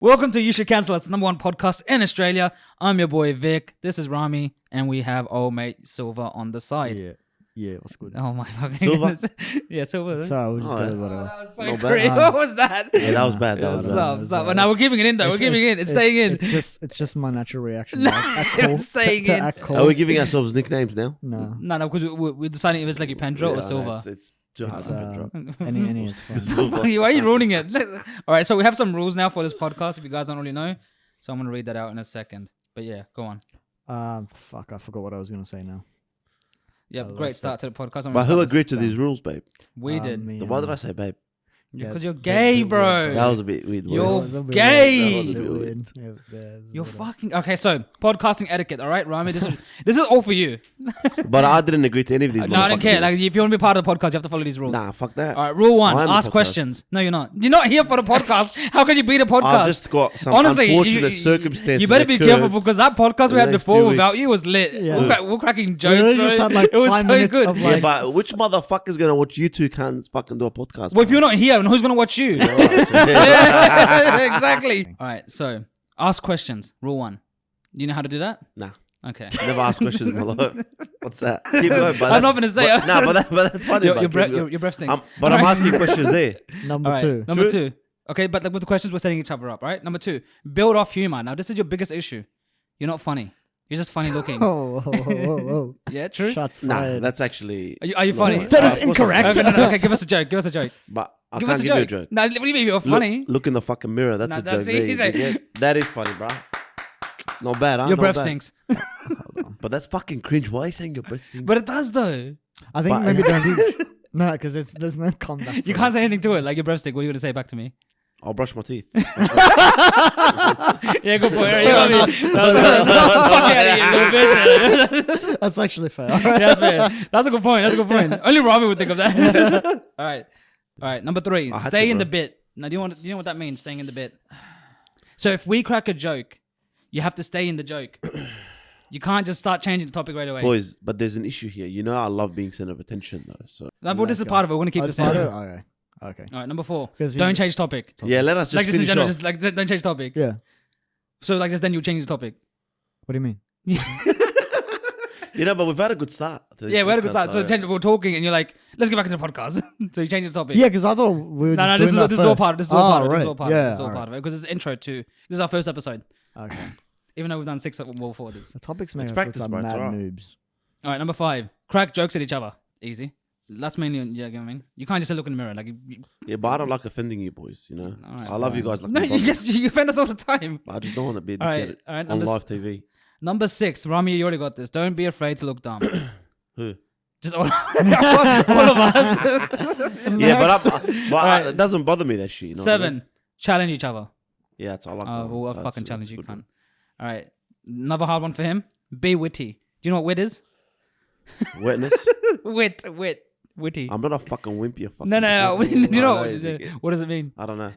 Welcome to You Should Cancel Us, the #1 podcast in Australia. I'm your boy Vic. This is Rami, and we have old mate Silver on the side. Yeah, what's good? Oh my fucking Silver? goodness. Yeah, Silver. So we'll just go with Oh, whatever. that was so Not bad. great. What was that? Yeah, that was bad. That was What's bad. up? What's up? But now we're keeping it in though. We're keeping it in. It's staying in. It's just my natural reaction. No, Like, act it's cool, staying to in. act cool. Are we giving ourselves nicknames now? No. No, because we're deciding if it's like Pedro or Yeah, Silver. It's too hard It's, to drop. Any is fine. Why are you ruining it? All right, so we have some rules now for this podcast. If you guys don't really know, so I'm gonna read that out in a second. But yeah, go on. Fuck, I forgot what I was gonna say now. Yeah, Oh, great that's start to the podcast. I'm But gonna who start agreed to down. these rules, babe? We did. Me Why and- did I say babe? Because it's you're a bit gay, weird. bro. That was a bit weird. You're boys. That was a bit gay. weird. That was a bit Weird. Yeah, it's You're whatever. fucking okay. So podcasting etiquette, all right, Rami. This is all for you. But I didn't agree to any of these. No, I don't care. motherfucking Like, rules. if you want to be part of the podcast, you have to follow these rules. Nah, fuck that. All right, rule 1: I'm the ask podcast. questions. No, you're not. You're not here for the podcast. How can you be the podcast? I've just got some Honestly, unfortunate circumstances. You better be occurred. careful because that podcast we the had next before few without weeks. you was lit. Yeah. We're cracking We jokes. really just bro. had like it was 5 so minutes good. of Yeah, like, but which motherfucker's gonna watch you two cunts fucking do a podcast? Well, if you're not here, then who's gonna watch you? Yeah, exactly. All right, so ask questions. Rule 1. You know how to do that? Nah. Okay. Never ask questions in my life. What's that? Keep going, but I'm not gonna say it. Nah, but that's funny. Your, but your, keep breath, going. your breath stinks. But I'm asking questions there. number All right, 2. Number True. 2. Okay, but like with the questions, we're setting each other up, right? Number 2, build off humor. Now, this is your biggest issue. You're not funny. You're just funny looking. Oh. Yeah, true. Shots Nah, fired. that's actually. Are you funny? That is Of course not. incorrect. Okay, no, okay, give us a joke. Give us a joke. But I Give can't us a give you a joke. joke. No, what do you mean you're funny? Look in the fucking mirror. That's Nah, a that's joke. it. There, He's you like- get- that is funny, bro. Not bad, huh? Your Not breath bad. stinks. But that's fucking cringe. Why are you saying your breath stinks? But it does though. I think But- maybe don't do. No, because there's no comeback. You can't say anything to it. Like your breath stink. What are you gonna say back to me? I'll brush my teeth. Yeah, good point. You know what I mean? Fuck out of here, little bitch. That's actually fair. Yeah, that's fair. That's a good point. That's a good point. Only Robbie would think of that. All right. Number 3, I had stay to, in the bro. bit. Now, do you know what that means? Staying in the bit. So if we crack a joke, you have to stay in the joke. You can't just start changing the topic right away. Boys, but there's an issue here. You know I love being center of attention though. So No, but this is part of it. We're gonna keep Oh, this it's part in. of it? Okay. All right, number 4. 'Cause you- Don't change topic. yeah, let us Like just just in finish general, off. just like don't change topic. Yeah. So like just then you change the topic. What do you mean? You know, but we've had a good start. to this Yeah, we had a good podcast, start. So though. we're talking, and you're like, "Let's get back into the podcast." So you change the topic. Yeah, because I thought we were No, just this doing is that all first. part. This is all part. This is right. all part. Yeah, This is all alright. part of it because it's intro to. This is our first episode. Okay. Even though we've done 6 before this. The topics make It's us practice, look bro, like it's mad alright. noobs. All right, number 5. Crack jokes at each other. Easy. That's mainly, yeah, you know what I mean? You can't just say look in the mirror. Like, Yeah, but I don't like offending you boys. You know, Alright. I love you guys like no, my you brothers. you offend us all the time. I just don't want to be a All right, dickhead all right. on Number, live TV. number 6. Rami, you already got this. Don't be afraid to look dumb. Who? Just all of us. Yeah, but Alright. it doesn't bother me that shit. You know what I 7. mean? Challenge each other. Yeah, it's I like. Oh, that well, one. I'll That's- fucking challenge that's a you, good cunt. one. All right. Another hard one for him. Be witty. Do you know what wit is? Wetness. Witty. I'm not a fucking wimpy. A fucking No. Do you know I dickhead. what does it mean? I don't know.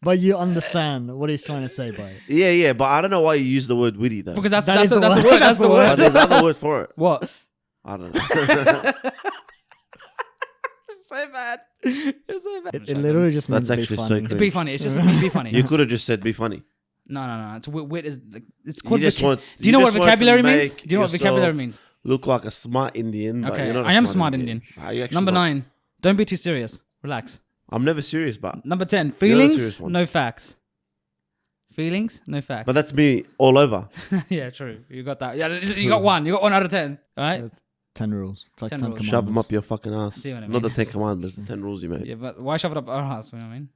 But you understand what he's trying to say by it. Yeah, but I don't know why you use the word witty though. Because That that's is the the word. word. That's the But word. there's other word for it. What? I don't know. So bad. It's so bad. It literally just means That's to be actually so funny. cringe. Be funny. It's just be funny. You could have just said be funny. No. It's wit is like, it's You called. just want. Do you know what just want to vocabulary means? make Do you know what vocabulary yourself means? Look like a smart Indian. But Okay, you're not a I am smart Indian. Are you actually Number not? 9. Don't be too serious. Relax. I'm never serious, but Number 10. the Feelings, serious one. no facts. Feelings, no facts. but that's me all over. Yeah, true. You got that. Yeah, you got 1. You got 1 out of 10. All right. That's 10 rules. It's like 10 10 rules. Shove them commandments. up your fucking ass. See what I Not the mean? 10 commandments, the 10 rules you made. Yeah, but why shove it up our ass? You know what I mean?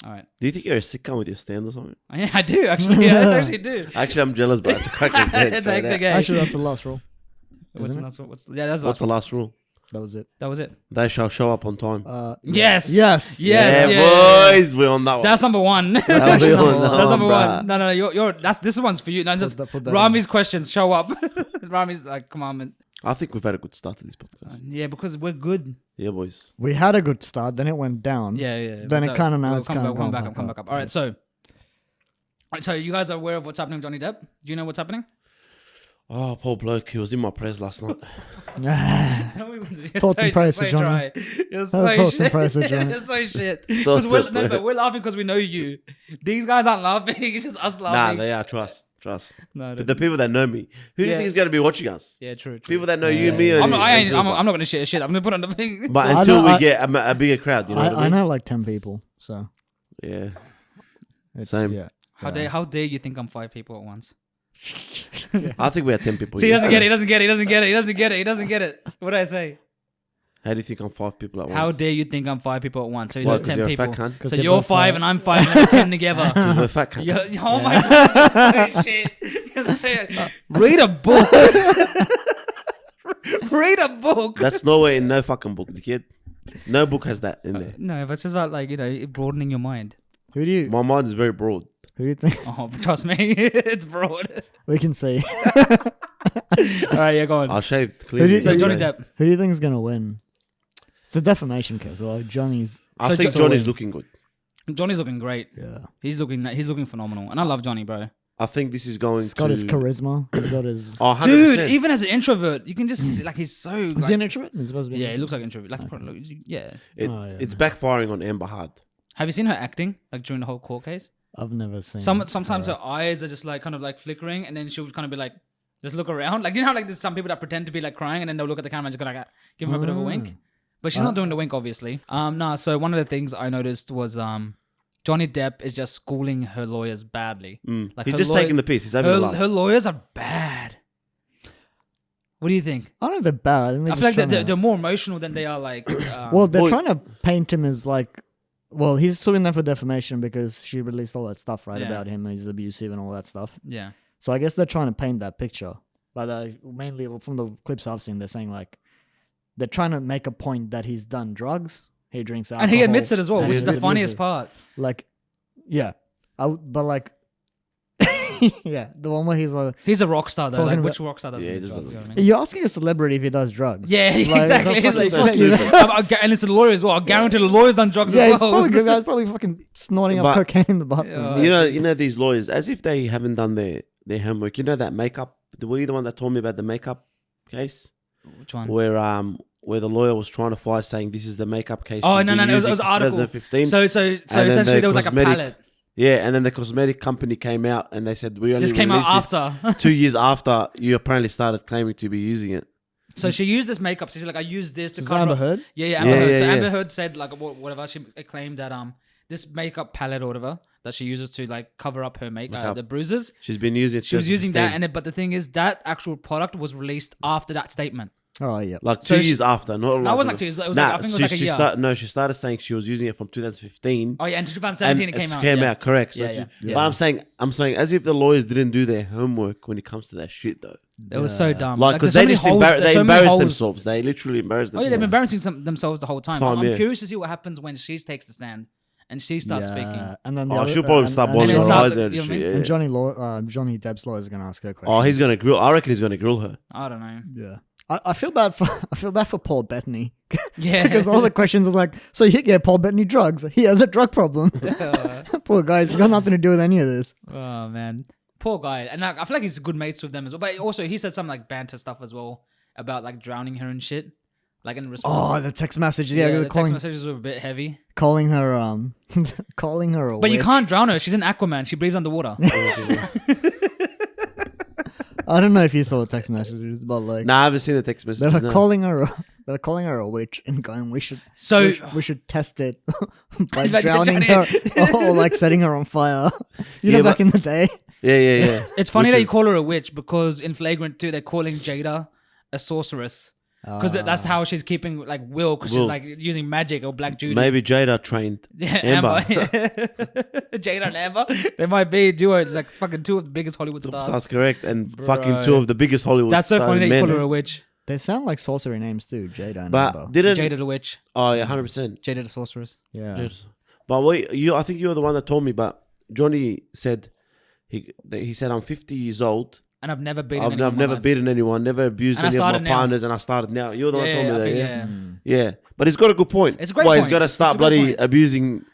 All right. Do you think you're a sicko with your stand or something? Yeah, I do actually. Yeah, I actually do. Actually, I'm jealous, bro. It's a cracker's dead. It's straight hectic. out. Eh? Actually, that's the last rule. What's isn't the last one? Yeah, that's the What's last the one. last rule? That was it. That was it. They shall show up on time. Yes. Yes. Yes. yeah, boys, we're on that one. That's number 1. That's actually number one. That's number bruh. 1. No. You're this one's for you. No, just Put that Rami's questions show up. Rami's like commandment. I think we've had a good start to this podcast. Yeah, because we're good. Yeah, boys. We had a good start, then it went down. Yeah. Then but it kinda now it's come kinda back, come gone back up, back come up. back up. All right, so you guys are aware of what's happening with Johnny Depp? Do you know what's happening? Oh, poor bloke. He was in my prayers last night. Thoughts and prayers for Johnny. You're so Thoughts and shit. prayers for Johnny. You're so shit. 'Cause Thoughts we're, and no, but prayers. we're laughing because we know you. These guys aren't laughing. It's just us Nah, laughing. they are. Trust. No, But the people that know me, who do you Yeah. think is going to be watching us? yeah, true. People that know you and me. I'm not, and I'm not gonna share shit. I'm gonna put on the thing. But I until know- we get a bigger crowd, you know what I I mean? know like 10 people, so Yeah. it's, Same. Yeah. How dare you think I'm 5 people at once? I think we have 10 people. See, he here. doesn't get it. He doesn't get it. He doesn't get it. He doesn't get it. He doesn't get it. What did I say? How do you think I'm 5 people at once? How dare you think I'm 5 people at once? So Why, there's 'cause 10 you're a people. fat cunt? 'Cause So you're you're both 5 fat. and I'm 5 and we're 10 together. We're fat cunts. Oh my god, so shit. Read a book. Read a book. That's nowhere in no fucking book, kid. No book has that in there. No, but it's just about like, broadening your mind. Who do you My mind is very broad. think Oh, trust me, it's broad. we can see? All right, yeah, go on. I shaved Who clearly. do you- So Johnny today. Depp. Who do you think is gonna win? It's a defamation case. Well, Johnny's. I So think Jo- Johnny's looking good. Johnny's looking great. Yeah. He's looking phenomenal, and I love Johnny, bro. I think this is going He's got to... his charisma. He's got his. Oh, 100%. Dude, even as an introvert, you can just see, like he's so. Is Like, he an introvert? He's supposed to be. yeah, he looks like an introvert. Like, yeah. It's backfiring on Amber hard. Have you seen her acting like during the whole court case? I've never seen. Sometimes her eyes are just like kind of like flickering, and then she would kind of be like, just look around. Like, you know how like there's some people that pretend to be like crying, and then they'll look at the camera and just go like, give him a bit of a wink. But she's not doing the wink, obviously. So one of the things I noticed was Johnny Depp is just schooling her lawyers badly. Like He's her just taking the piss. He's having a laugh. her lawyers are bad. What do you think? I don't know if they're bad. I feel like they're more emotional than they are like. Well, they're Well- trying to paint him as like. Well, he's suing them for defamation because she released all that stuff, right, Yeah. about him. He's abusive and all that stuff. yeah. So I guess they're trying to paint that picture. But mainly from the clips I've seen, they're saying like they're trying to make a point that he's done drugs. He drinks alcohol. And he admits it as well, and which he is the admits funniest it. part. Like, yeah, but like, yeah, the one where he's like, He's a rock star though. Talking Like, about- which rock star doesn't Yeah, he do just drugs? doesn't. You know what I mean? you're asking a celebrity if he does drugs. Yeah, Like, exactly. that's He's fucking like, stupid. and it's a lawyer as well. I guarantee the lawyer's done drugs Yeah, as he's well. probably good. Guy's probably fucking snorting up But- cocaine in the butt. Yeah. You know these lawyers, as if they haven't done their homework. You know that makeup? Were you the one that told me about the makeup case? Which one? Where the lawyer was trying to fight, saying this is the makeup case. Oh, she's no, been it was using an since article. 2015. So then essentially the there was like a cosmetic- palette. Yeah, and then the cosmetic company came out and they said we only This came out released after. this 2 years after you apparently started claiming to be using it. So she used this makeup. She's like, I used this to Is cover Amber up. Heard? Yeah, Amber Yeah, Heard. yeah, So yeah. Amber Heard said like whatever. She claimed that this makeup palette or whatever that she uses to like cover up her Makeup. the bruises. She's been using it. She was using that, 2015. but the thing is that actual product was released after that statement. Oh, yeah. Like So 2 she- years after. Not No, it wasn't like 2 years. It was like, I think it was like a year. She started saying she was using it from 2015. Oh yeah, and 2017 it came out. Came yeah. out, correct. So Yeah, yeah. But I'm saying as if the lawyers didn't do their homework when it comes to that shit though. It was so dumb. Like because there's they so just many holes- there's so many embarrassed holes. themselves. They literally embarrassed Oh yeah, themselves. they've been embarrassing themselves the whole time. Time, I'm yeah. curious to see what happens when she takes the stand and she starts speaking. And then the Oh, other- she'll probably and- start and balling then her it's eyes up- and you know what I shit. mean? Yeah. And Johnny Depp's lawyer is gonna ask her question. Oh, he's gonna grill. I reckon he's gonna grill her. I don't know. Yeah. I feel bad for Paul Bettany Yeah, because all the questions are like, so you get Paul Bettany drugs? He has a drug problem. Poor guy, he's got nothing to do with any of this. Oh man, poor guy. And like, I feel like he's good mates with them as well. But also, he said some like banter stuff as well about like drowning her and shit. Like in response. Oh, the text messages. Yeah, the they're text calling messages were a bit heavy. calling her calling her a But you witch. can't drown her. She's an Aquaman. She breathes underwater. I don't know if you saw the text messages, but like Nah, I haven't seen the text they message. were No. calling her a witch and going, we should test it by By drowning drowning her or like setting her on fire. You know, Yeah, back but- in the day. Yeah. It's funny Which that you is- call her a witch because in Flagrant 2 they're calling Jada a sorceress because that's how she's keeping like Will because she's Will. like using magic or Black Judy. Maybe Jada trained Yeah, Amber. Jada and Amber. They might be a duo. It's like fucking two of the biggest Hollywood stars. That's correct. And Bro. fucking two of the biggest Hollywood That's so stars funny that you men. call her a witch. They sound like sorcery names too, Jada and But Amber. didn't Jada the witch. Oh yeah, 100%. Jada the sorceress. Yeah. Yes. But I think you were the one that told me. But Johnny said he said I'm 50 years old. And I've never beaten I've anyone in my never life. beaten anyone, never abused And I any of my started now. partners, and I started now. You're the one that told me I that. think, Yeah. yeah. Yeah, but he's got a good point. It's a great Why he's point. got to It's start a great bloody point. abusing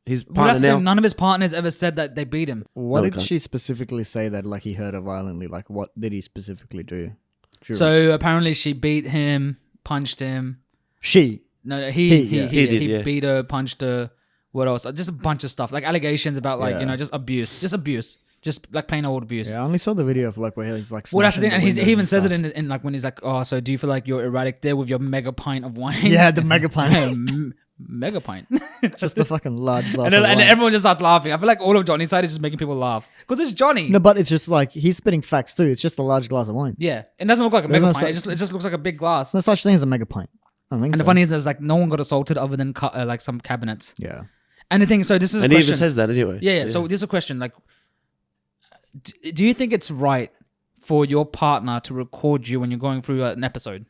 his Well, partner that's the now. thing, none of his partners ever said that they beat him. What No, did okay. she specifically say that like he hurt her violently? Like what did he specifically do? Do you So apparently she beat him, punched him. she. No, He he did, yeah. beat her, punched her. What else? Just a bunch of stuff, like allegations about like Yeah. just abuse, just like plain old abuse. Yeah, I only saw the video of like where he's like. Well, that's the thing, and smashing he windows even and says it stuff. in like when he's like, "Oh, so do you feel like you're erratic there with your mega pint of wine?" Yeah, the mega pint. Mega pint. Just the fucking large glass. and then, of and wine. everyone just starts laughing. I feel like all of Johnny's side is just making people laugh because it's Johnny. No, but it's just like he's spitting facts too. It's just a large glass of wine. Yeah, it doesn't look like a There's mega no pint. such- It just looks like a big glass. There's no such thing as a mega pint. I don't think And so. the funny is, like no one got assaulted other than like some cabinets. Yeah. And the thing, so this is a And he question. even says that anyway. Yeah. So this is a question. Like, do you think it's right for your partner to record you when you're going through an episode?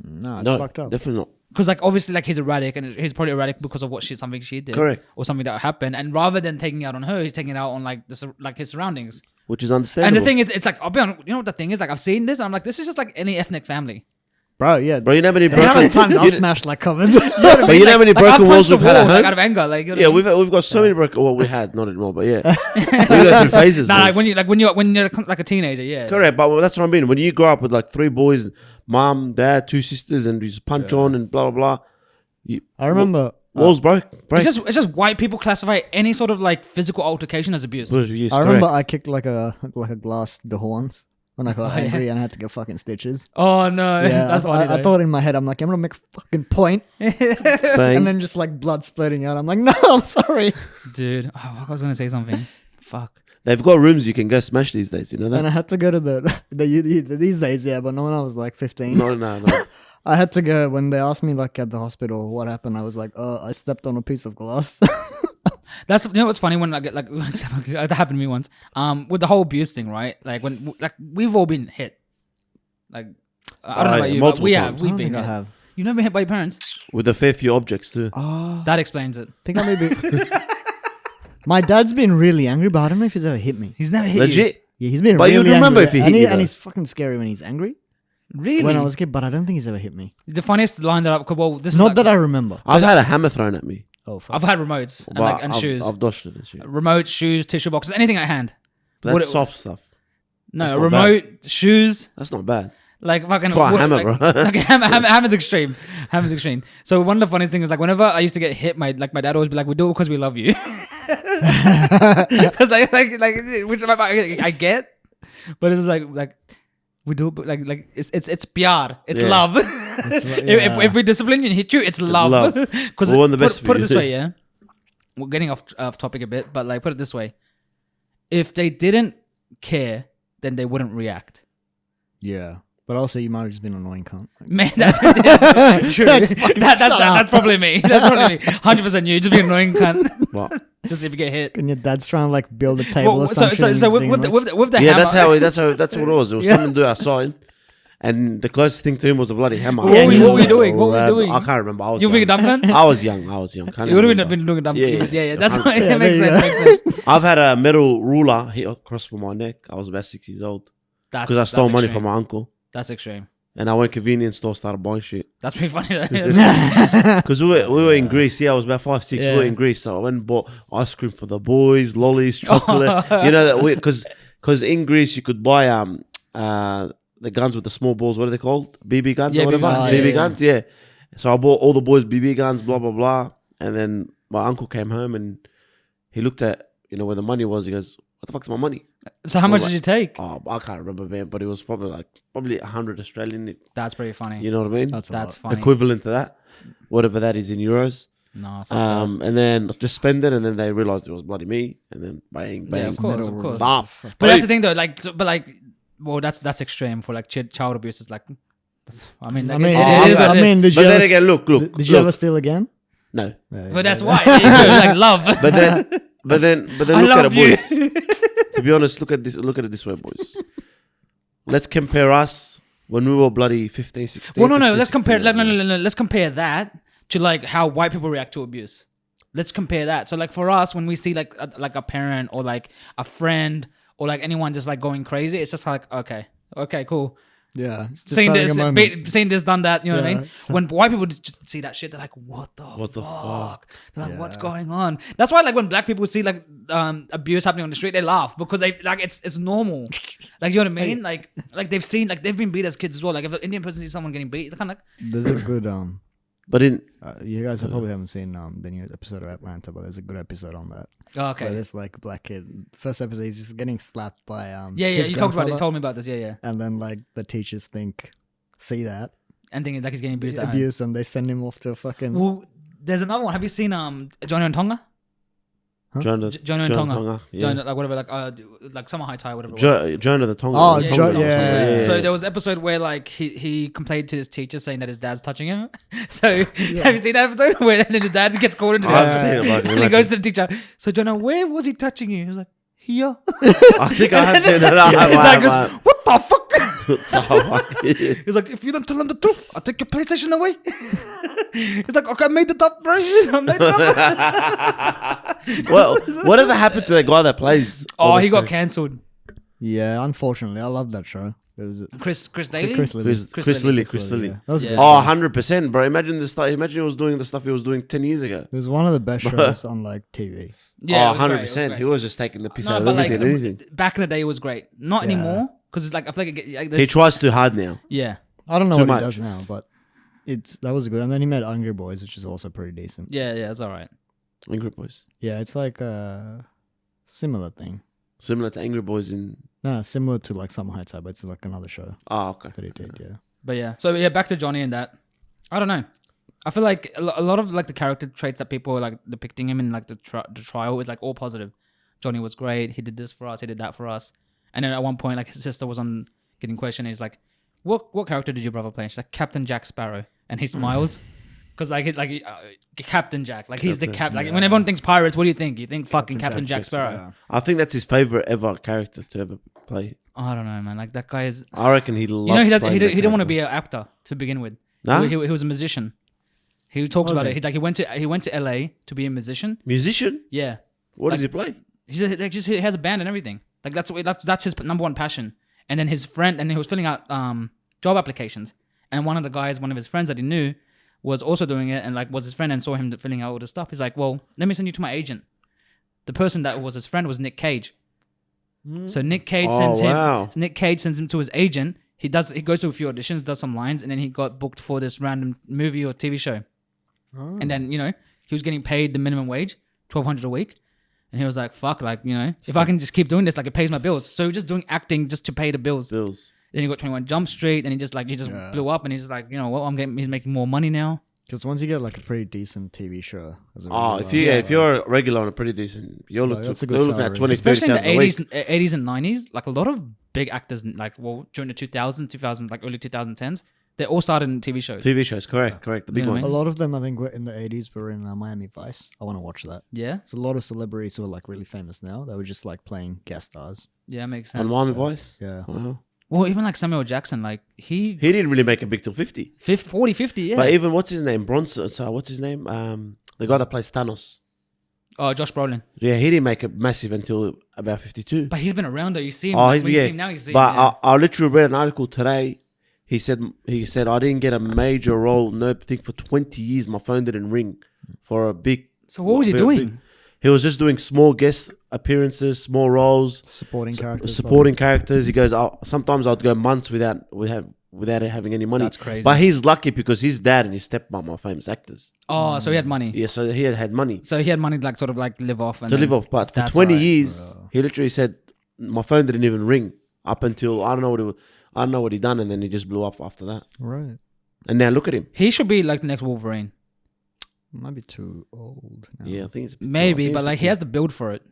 No, it's no, fucked up. definitely not. Because like obviously like he's erratic and he's probably erratic because of something she did, Correct. or something that happened. And rather than taking it out on her, he's taking it out on like his surroundings. Which is And understandable. the thing is, it's like I'll be honest. You know what the thing is? Like I've seen this. And I'm like, this is just like any ethnic family. Bro, yeah. bro, you know how many How many broken times I've you- smashed like cupboards? But you know how many I've broken walls punched the we've had at walls, like, home? out of anger. Like you know Yeah, what I mean? we've got so many broken. Well, we had not anymore, but yeah, we go through phases. Nah, boys. like when you're like a teenager, yeah. Correct, but that's what I mean. When you grow up with like 3 boys, mom, dad, 2 sisters, and you just punch on and blah blah blah. I remember. Walls break. It's just white people classify any sort of like physical altercation as abuse. Yes, I remember correct. I kicked like a glass door once when I got Oh, yeah. angry and I had to get fucking stitches. Oh no, Yeah, that's funny. I though. thought in my head, I'm like, I'm gonna make a fucking point, Saying, and then just like blood spurting out. I'm like, no, I'm sorry. Dude, oh, I was gonna say something. Fuck. they've got rooms you can go smash these days. You know that? And I had to go to the these days, yeah, but not when I was like 15. No. I had to go when they asked me like at the hospital what happened. I was like, I stepped on a piece of glass. That's what's funny when I get like that happened to me once. With the whole abuse thing, right? Like when like we've all been hit. Like I don't know about you, but multiple we times. have. We've I been think I hit. have. You've never been hit by your parents. With a fair few objects too. Oh, That explains it. I think I maybe. My dad's been really angry, but I don't know if he's ever hit me. He's never hit you. Legit. Yeah, he's been But really you'd remember angry. if he and hit you, and though. he's fucking scary when he's angry. Really? When I was a kid, but I don't think he's ever hit me. The funniest line that this is Not like, that I remember. I've had a hammer thrown at me. Oh, fuck. I've had remotes and But like and I've, shoes. I've dodged it and shit. Remotes, shoes, tissue boxes, anything at hand. But What that's it- soft stuff. No, That's a not remote, shoes, That's not bad. like fucking Try a what- hammer, like, bro. like hammer's extreme. Hammer's extreme. So one of the funniest things is like whenever I used to get hit, my dad would always be like, "We do it because we love you." Because like which I get, but it's like we do it, but like it's PR, it's Yeah. love. like- If we discipline you and hit you, it's love. love. Because We want the best for put it you. this way, yeah. We're getting off topic a bit, but like put it this way: if they didn't care, then they wouldn't react. Yeah. But also, you might have just been an annoying cunt. Man, that's probably me. That's probably me. 100% you. Just be an annoying cunt. But Just if you get hit. And your dad's trying to like build a table or something. So with the yeah, hammer, that's what it was. It was Yeah. something to do outside, and the closest thing to him was a bloody hammer. What were you doing? What were you Uh, doing? I can't remember. I was you being a young. dumb cunt. I was young. Can't You would have remember. been doing a dumb. Yeah, Yeah. That's 100%. why Yeah, it makes there sense. you Makes sense. I've had a metal ruler hit across from my neck. I was about 6 years old because I stole money from my uncle, That's extreme. and I went convenience store, started buying shit. That's pretty funny. Though. Because we were in Greece. Yeah, I was about 5, 6. Yeah. We were in Greece, so I went and bought ice cream for the boys, lollies, chocolate. You know that because in Greece you could buy the guns with the small balls. What are they called? BB guns Yeah, or whatever. BB guns, BB yeah. guns. Yeah. So I bought all the boys BB guns. Blah blah blah. And then my uncle came home and he looked at where the money was. He goes, "What the fuck's my money?" So how much Well, did you take? Oh, I can't remember, man. But it was probably 100 Australian. That's pretty funny. You know what I mean? That's a That's lot. funny. Equivalent to that, whatever that is in euros. No, fuck that. And then just spend it, and then they realized it was bloody me, and then bang, bang. Yeah, of course, Metal of rulers. course. Bah. But that's the thing, though. Well, that's extreme for like child abuse. Is like, I mean, I mean, it is. I what it is. mean, did But you then ever, again, look. did you ever steal again? No. But that's why. There you go, like love. But then I look at it, love you. boys. To be honest, look at it this way, boys. Let's compare us when we were bloody 15, 16. Well, no. 15, Let's compare. 16 No. Let's compare that to like how white people react to abuse. Let's compare that. So like for us, when we see like a parent or like a friend or like anyone just like going crazy, it's just like okay, cool. Yeah. Just Saying having a this, moment. saying this, done that. You know what I Yeah. mean? When white people just see that shit, they're like, "What the fuck?" They're like, "What's Yeah. going on?" That's why, like, when black people see like abuse happening on the street, they laugh because they like it's normal. Like, you know what I mean? Like they've seen, like, they've been beat as kids as well. Like, if an Indian person sees someone getting beat, they're kind of like, There's a good But in you guys probably haven't seen the newest episode of Atlanta, but there's a good episode on that. oh, Where okay, this like black kid, first episode, he's just getting slapped by yeah. his You talked about it. You grandfather, told me about this. Yeah. and then like the teachers see that And thinking like he's getting abused. At home. abuse, and they send him off to a fucking. Well, there's another one. Have you seen Johnny and Tonga? Huh? Jonah, Jonah and Tonga. yeah. Jonah, like whatever, like Summer High Tide, whatever. It was. Jonah the Tonga. Oh, the Jo- Tonga. yeah. So there was an episode where like he complained to his teacher saying that his dad's touching him. So have you seen that episode where then his dad gets called into the I've office seen it, but I can and he goes imagine. to the teacher. So Jonah, where was he touching you? He was like, here. I think I have seen it. I His dad goes, have. what the fuck? Yeah. He's like, if you don't tell him the truth, I'll take your PlayStation away. He's like, okay, I made it up, bro. I made it up. Well, whatever happened to that guy that plays? Oh, all he those got things? cancelled. Yeah, unfortunately, I love that show. It was Chris Daly? Chris Lilly. Chris Lilly. Yeah. That was Yeah. good. Oh, 100%, bro. Imagine the stuff. Imagine he was doing the stuff he was doing 10 years ago. It was one of the best shows on like TV. Yeah, Oh, it was great, it was 100%. great. He was just taking the piss No, out of but like everything. back in the day, it was great. Not Yeah. anymore, because it's like I feel like, like He tries too hard now. yeah, I don't know Too what much. he does now, but that was good. And then he made Angry Boys, which is also pretty decent. yeah, it's all right. Angry Boys. Yeah, it's like a similar thing. Similar to Angry Boys in... No, similar to like Summer Heights, but it's like another show Oh, okay. that he did. Yeah. But yeah, so yeah, back to Johnny and that. I don't know. I feel like a lot of like the character traits that people are like depicting him in like the trial is like all positive. Johnny was great. He did this for us. He did that for us. And then at one point, like his sister was on getting questioned. He's like, "What character did your brother play?" And she's like, "Captain Jack Sparrow," and he smiles. Because Captain Jack, like he's the cap. Like when everyone thinks pirates, what do you think? You think fucking Captain Jack Sparrow? Yeah. I think that's his favorite ever character to ever play. I don't know, man. Like that guy is. I reckon he loved You know, playing he that didn't want to character. be an actor to begin with. Nah? He was a musician. He talks Was about he? it. He's like he went to LA to be a musician. Musician? Yeah, What does he play? he has a band and everything. Like that's his number one passion. And then his friend, and he was filling out job applications. And one of his friends that he knew, was also doing it, and like was his friend, and saw him filling out all this stuff. He's like, "Well, let me send you to my agent." The person that was his friend was Nick Cage. So Nick Cage sends him. wow. Nick Cage sends him to his agent. He goes to a few auditions, does some lines, and then he got booked for this random movie or TV show. Oh. And then he was getting paid the minimum wage, $1,200 a week, and he was like, "Fuck, like if I can just keep doing this, like it pays my bills." So he was just doing acting just to pay the bills. Bills. Then he got 21 Jump Street, and he just Yeah. blew up, and he's just like, he's making more money now. Because once you get like a pretty decent TV show, as a Oh, regular, if you're a regular on a pretty decent, you're Like, looking, that's a good you're looking at salary. 20, Especially in the 30,000 a week. 80s and 90s, like a lot of big actors, like during the 2000, like early 2010s, they all started in TV shows. TV shows, correct. The big You know what I ones. a lot of them, I think, were in the 80s were in Miami Vice. I want to watch that. Yeah, There's a lot of celebrities who are like really famous now. They were just like playing guest stars. yeah, makes sense. On Miami Vice. Yeah. Wow. Well, even like Samuel Jackson, like he He didn't really make it big till 50. 40, 50, yeah. But even what's his name? Bronson. So what's his name? The guy that plays Thanos. Oh, Josh Brolin. Yeah, he didn't make it massive until about 52. But he's been around though. You see him. Oh, when you see him now, you see But him. Yeah. I literally read an article today. He said I didn't get a major role, no thing for 20 years. My phone didn't ring for a big. So what was he doing? He was just doing small guest appearances, small roles, Supporting characters. supporting characters. He goes, sometimes I'd go months without having any money. That's crazy. But he's lucky because his dad and his stepmom are famous actors. Oh, so he had money. Yeah, so he had money So he had money to like sort of like live off. And to then- live off. But for That's 20 alright. years, he literally said, my phone didn't even ring up until I don't know what he done, and then he just blew up after that. Right. And now look at him. He should be like the next Wolverine. Might be too old. Now. Yeah, I think it's a bit Maybe, too- I but think like it's he has the build for it.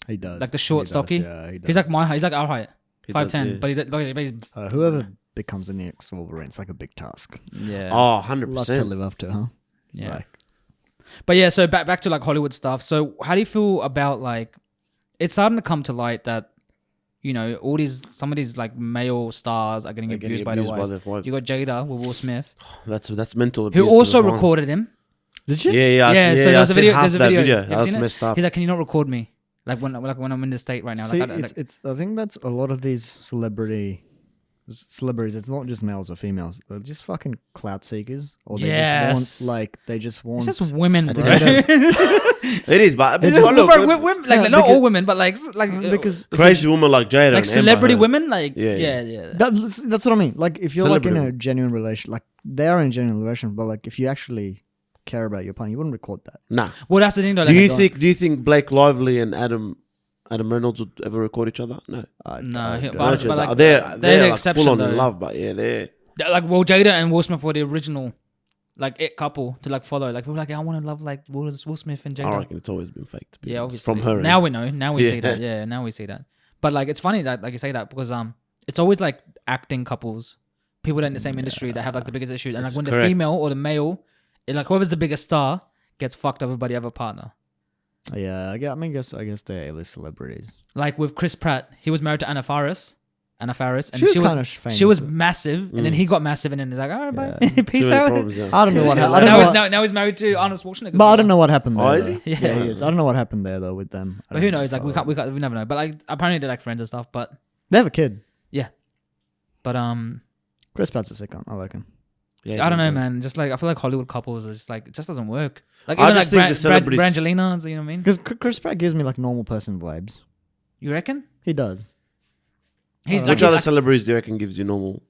He does. Like the short, He does, stocky. Yeah, he does. He's like my height. He's like our height. he does, 5'10", yeah. but he's whoever becomes the next Wolverine, it's like a big task. yeah. Oh, Lot to 100%. live up to, huh? Yeah. Like, But yeah, so back to like Hollywood stuff. So how do you feel about like it's starting to come to light that some of these like male stars are getting They're abused getting by abused their by wives. their wives. You got Jada with Will Smith, That's mental who abuse. to also the point. recorded him. did you? Yeah, Yeah, so I there's a seen video. half There's a that video. You ever That's seen it? messed up. He's like, "Can you not record me? Like when I'm in the state right now." See, Like, it's. I think that's a lot of these celebrity celebrities, it's not just males or females. They're just fucking clout seekers, or they Yes. just want they just want. It's just women, bro. It is, but They look, just- look, Bro, women, like Yeah, not all because- women, but like because crazy women like Jada, like and celebrity Amber Heard. women, like Yeah, yeah, yeah. yeah. that's what I mean. Like if you're like in a Celebrity. genuine relation, like they are in a genuine relation, but like if you actually care about your partner, you wouldn't record that. Nah. Well, that's the thing though. Do Like, you think Blake Lively and Adam Reynolds would ever record each other? No. No, I he- don't but- know. like, they're they're the like exception, full on in though. love, but yeah, they're like Jada and Will Smith were the original, like it couple to like follow. Like we were like, I want to love like Will Smith and I Jada. reckon it's always been fake. To be Yeah, honest. obviously. From her. Now end. we know. Now we see Yeah. that. Yeah, now we see that. But like, it's funny that like you say that because it's always like acting couples, people that are in the same industry that have like the biggest issues, and like when the correct. female or the male, like whoever's the biggest star gets fucked over by the other partner. Yeah, I mean, I guess they're A-list celebrities. Like with Chris Pratt, he was married to Anna Faris, and She was kind of famous. she was massive, and then he got massive, and then he's like, all right, bye, Too peace many out. problems, yeah. I don't know what Yeah, happened. I don't Now, know he's, what, now he's married to Arnold Schwarzenegger. but I don't know what happened there. Oh, is though. he? Yeah. he is. I don't know what happened there though with them. I But who don't knows? Like we never know. But like apparently they're like friends and stuff. But They have a kid. but Chris Pratt's a sick one. I like him. Yeah, I don't know, yeah. man. Just like I feel like Hollywood couples are just like it just doesn't work. Like I even just like think the celebrities- Brangelina, you know what I mean? Because Chris Pratt gives me like normal person vibes. You reckon? He does. He's Which like other celebrities do you reckon gives you normal?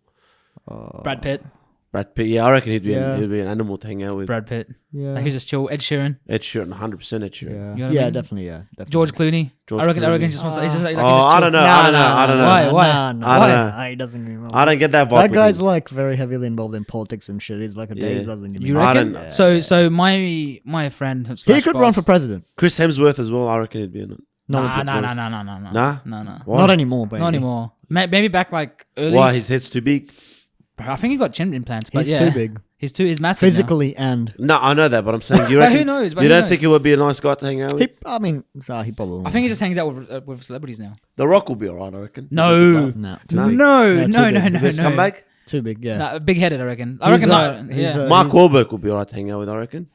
Brad Pitt. Brad Pitt. Yeah, I reckon he'd be Yeah. he'd be an animal to hang out with. Brad Pitt. Yeah. Like he's just chill. Ed Sheeran. Ed Sheeran, 100% Ed Sheeran. yeah. You know what I Yeah, mean? definitely. Yeah. Definitely. George Clooney. George I reckon Clooney. he just wants. He's just like Oh, he's just I chill. don't know. Nah, I don't know. I don't know. Why? Why? Nah, nah, I don't know. Nah, he doesn't give me I don't get that vibe. That with guy's him. like very heavily involved in politics and shit. He's like a Yeah. days doesn't give me You I reckon? don't- So my friend. He could run for president. Chris Hemsworth as well. I reckon he'd be in it. No, Nah. Nah? No. Why? not anymore, baby. Not anymore. Maybe back like early. Why? His head's too big? Bro, I think he got chin implants, but He's yeah, too big, He's massive now. physically and No, I know that, but I'm saying you But reckon. who knows? But You who don't knows? think he would be a nice guy to hang out with? he. I mean, he probably. I think he just hangs out with celebrities now. The Rock will be alright, I reckon. No. no, too No. big. No, Yeah, no, too no, big. no, Best no. comeback? Too big. Yeah. Nah, big headed, I reckon. I He's, reckon. he's, Yeah. Mark Wahlberg would be alright to hang out with, I reckon.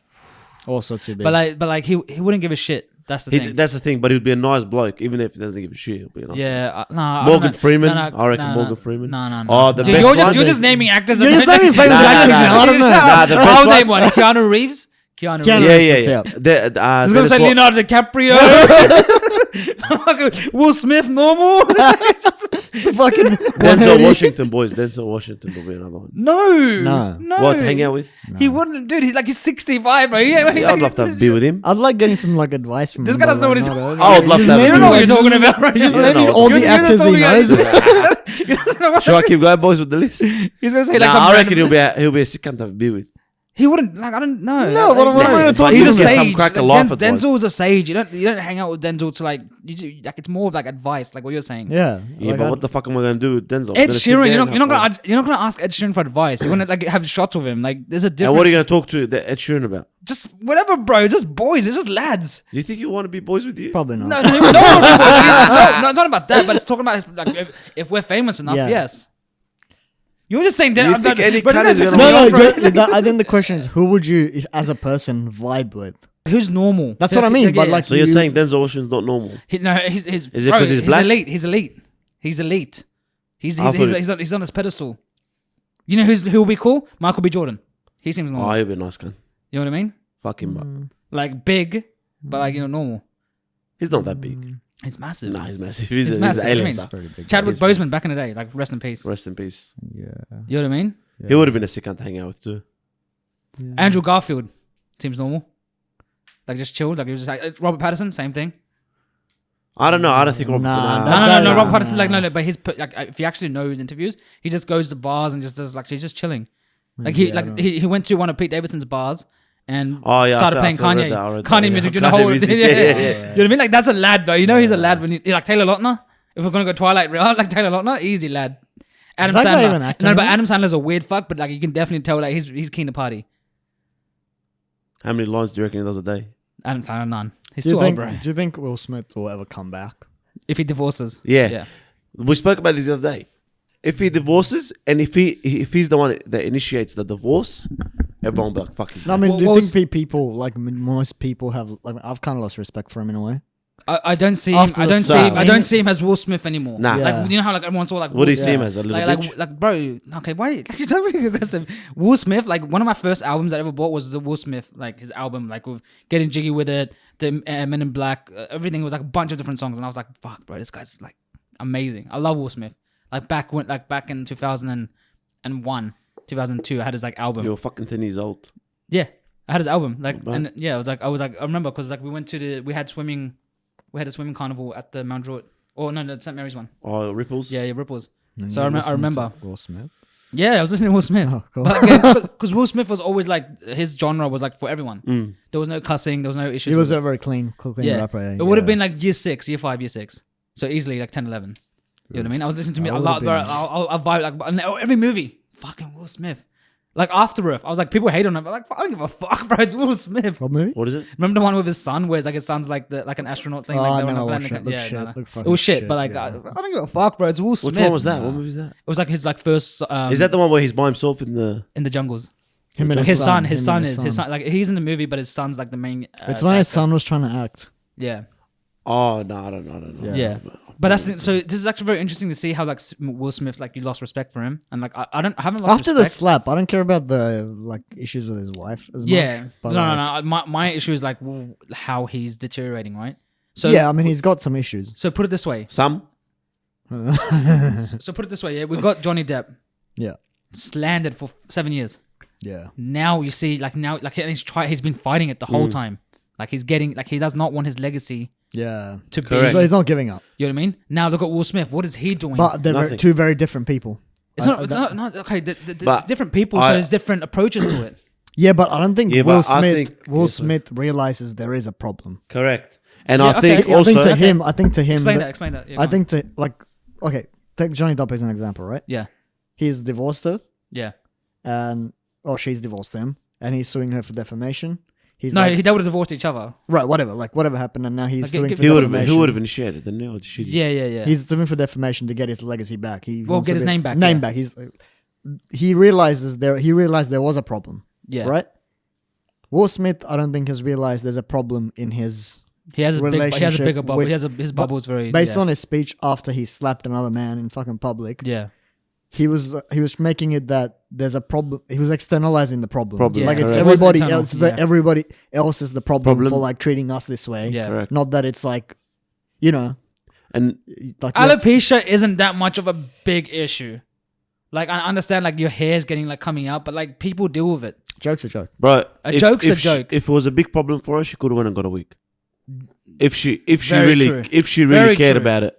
Also too big. But like he wouldn't give a shit. That's the thing. That's the thing, but he would be a nice bloke, even if he doesn't give a shit. He'll be a nice Yeah, nah. Morgan Freeman? No, I reckon Morgan Freeman. No. Oh, the Dude, best you're one? just naming actors. You're just naming famous actors now, I don't know. Nah, the best I'll one- name one. Keanu Reeves. Keanu Keanu Reeves. Reeves. Yeah. The, I was Dennis gonna say Wa- Leonardo DiCaprio. Will Smith, normal. It's a fucking Denzel Washington, boys. Denzel Washington will be another one. No. What, hang out with? He wouldn't, dude. He's 65, bro. Yeah, I'd love to be with him. I'd like getting some like advice from This him. guy doesn't know what he's. I would love He's to have You a don't know what beer you're with him. talking about, right? He's just Yeah, naming no, all You're the not actors he talking about knows. this. He doesn't know what- Shall I keep going, boys, with the list? He's gonna say like Nah, some I reckon random- he'll be a sick cunt to have a beer with. He wouldn't like. I don't know. No, what am I gonna talk He's to a him? Get some sage. cracker Like, life advice. Denzel's a sage. You don't hang out with Denzel to like. Like it's more of like advice, like what you're saying. Yeah. Yeah, like, but what the fuck am I going to do with Denzel? I'm Ed gonna sit Sheeran, there you're and not have gonna you're not gonna ask Ed Sheeran for advice. You're gonna like have shots with him. Like there's a difference. And what are you going to talk to Ed Sheeran about? Just whatever, bro. It's just boys. It's just lads. Do you think you want to be boys with you? Probably not. No, no, it's not about that. But it's talking about his, like if we're famous enough. Yeah. Yes. You were just saying that. You think any but cunt is that's gonna just No, me no. off, bro. I think the question is, who would you, if, as a person, vibe with? Who's normal? That's what I mean. But like, So you're saying Denzel Washington's not normal? No, he's Is it 'cause he's black? He's elite. He's I thought he's on his pedestal. You know who will be cool? Michael B. Jordan. He seems normal. Oh, he'll be a nice cunt. You know what I mean? Fuck him, but Like big, but like normal. he's not that big. It's massive. Nah, he's massive. He's It's a massive, I mean. A-lister. pretty big. Chadwick Boseman back in the day, like rest in peace. Rest in peace. Yeah. You know what I mean? He would have been a sick cunt to hang out with too. Andrew Garfield seems normal. Like just chilled. Like he was just like Robert Pattinson, same thing. I don't know. I don't think Robert. Nah, No, Nah, Robert nah, Pattinson, like no. But his like if you actually know his interviews, he just goes to bars and just does like he's just chilling. Like he went to one of Pete Davidson's bars and Oh, yeah, started I playing saw- I read Kanye that, I read that, Kanye yeah. music during the Kanye whole music, yeah. yeah. You know what I mean? Like that's a lad, bro. You know he's a lad when he like Taylor Lautner. If we're gonna go Twilight Real, like Taylor Lautner, easy lad. Adam that guy even Sandler. acting No, in but it? Adam Sandler's a weird fuck, but like you can definitely tell like he's keen to party. How many lines do you reckon he does a day? Adam Sandler, none. He's Do you too old, think? bro. Do you think Will Smith will ever come back? If he divorces, Yeah. We spoke about this the other day. If he divorces and if he's the one that initiates the divorce, everyone will be like, fuck, he's No, I back. mean, What do you was- think people like most people have like I've kind of lost respect for him in a way. I don't see him. After I the don't see. slap. I don't see him as Will Smith anymore. Nah. Yeah. Like you know how like everyone saw like. What do you Will see him Yeah. as? A little like, bitch? like, bro, okay, wait. Like, you're so really aggressive. Will Smith, like, one of my first albums I ever bought was the Will Smith, like, his album, like, with Getting Jiggy With It, the Men in Black, everything. It was, like, a bunch of different songs. And I was like, fuck, bro, this guy's, like, amazing. I love Will Smith. Like, back in 2001, 2002, I had his, like, album. You're fucking 10 years old. Yeah. I had his album. Like, Right. and yeah, I remember, because, like, we had a swimming carnival at the Mount Druitt. Oh, no, the St. Mary's one. Oh, Ripples. Yeah, Ripples. And So you I listened remember. to Will Smith. Yeah, I was listening to Will Smith. Oh, cool. But again, because Will Smith was always like, his genre was like for everyone. Mm. There was no cussing, there was no issues. He was with a very clean yeah. rapper. It would have been like year 6, year 5, year 6. So easily like 10, 11. You know what I mean? I was listening to me I a would've lot. been- I'll vibe like and every movie. Fucking Will Smith. Like After Earth, I was like, people hate on him. But like, I don't give a fuck, bro. It's Will Smith. What movie? What is it? Remember the one with his son, where it's like his son's like like an astronaut thing. Oh, like I they're on never a watched planet. it. Look Yeah, shit. no, no. Look fucking It was shit. shit, But like, yeah. I don't give a fuck, bro. It's Will Smith. Which one was that? What movie is that? It was like his like first. Is that the one where he's by himself in the? in the jungles? Him and His son him and is like he's in the movie, but his son's like the main. It's when his character. son was trying to act. Yeah, Oh no, I don't know. Yeah. yeah. But that's so. This is actually very interesting to see how like Will Smith, like you lost respect for him, and like I haven't lost After the respect. slap, I don't care about the like issues with his wife as Yeah, much. But, no. My issue is like how he's deteriorating, right? So yeah, I mean he's got some issues. So put it this way. Some. So put it this way. Yeah, we've got Johnny Depp Yeah, slandered for 7 years. yeah. Now you see, like he's been fighting it the whole time. Like he's getting, like he does not want his legacy Yeah. to be. Correct. So he's not giving up. You know what I mean? Now look at Will Smith. What is he doing? But they're Nothing. two very different people. It's not okay. It's But different people, so I- there's different approaches to it. Yeah, but I don't think Yeah, Will but I Smith think- Will yeah, sorry. Smith realizes there is a problem. Correct. And Yeah, I okay. think I also. think to him Explain that. Yeah, I go on. think to like okay, take Johnny Depp as an example, right? Yeah, He's divorced her yeah. and she's divorced him and he's suing her for defamation. He's No, like, they would have divorced each other. right, whatever happened, and now he's Like, suing give- for He would have. defamation. Who would have initiated? The no, she. Yeah, yeah, yeah. He's suing for defamation to get his legacy back. He Well, wants get to his be- name back, Name yeah. back. He realized there was a problem, yeah. right? Will Smith, I don't think has realized there's a problem in his He has a relationship bigger bubble. with- His bubble's very based yeah. on his speech after he slapped another man in fucking public. Yeah, He was making it that there's a problem. He was externalizing the problem. Problem, Like it's correct. It wasn't everybody internal, else. That yeah. everybody else is the problem for like treating us this way. yeah. Correct. Not that it's like, you know, And like you have to- Alopecia isn't that much of a big issue. Like I understand, like your hair's getting like coming out, but like people deal with it. joke's a joke. bro, joke's a if she- joke. If it was a big problem for her, she could have went and got a wig. If she Very really Very cared true. about it.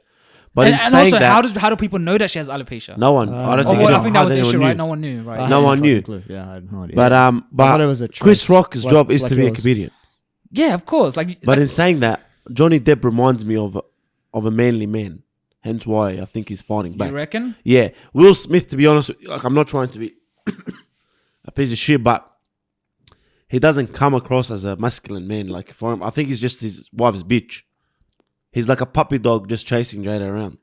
But in and saying also, that, how do people know that she has alopecia? no one. I don't Oh, think well, anyone, I think that was the hardly issue, anyone right? knew. No one knew, right? I No had one fucking knew. clue. Yeah, I had no idea. But I thought but it was a Chris choice. Rock's Like- job is like to be a yours. comedian. Yeah, of course. Like, But like, in saying that, Johnny Depp reminds me of a manly man. Hence why I think he's fighting you back. reckon? Yeah, Will Smith. To be honest, like I'm not trying to be a piece of shit, but he doesn't come across as a masculine man. Like for him, I think he's just his wife's bitch. He's like a puppy dog just chasing Jada around,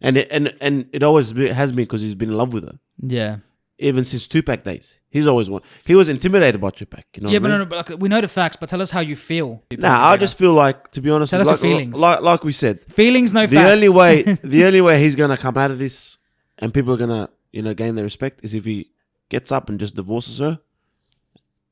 and it always has been because he's been in love with her. Yeah. Even since Tupac days, he's always one. He was intimidated by Tupac. You know Yeah, what but I mean? no, but like, we know the facts. But tell us how you feel. Nah, I just feel like, to be honest, Tell us like, your feelings. like we said, feelings, no the facts. the only way he's gonna come out of this and people are gonna gain their respect is if he gets up and just divorces her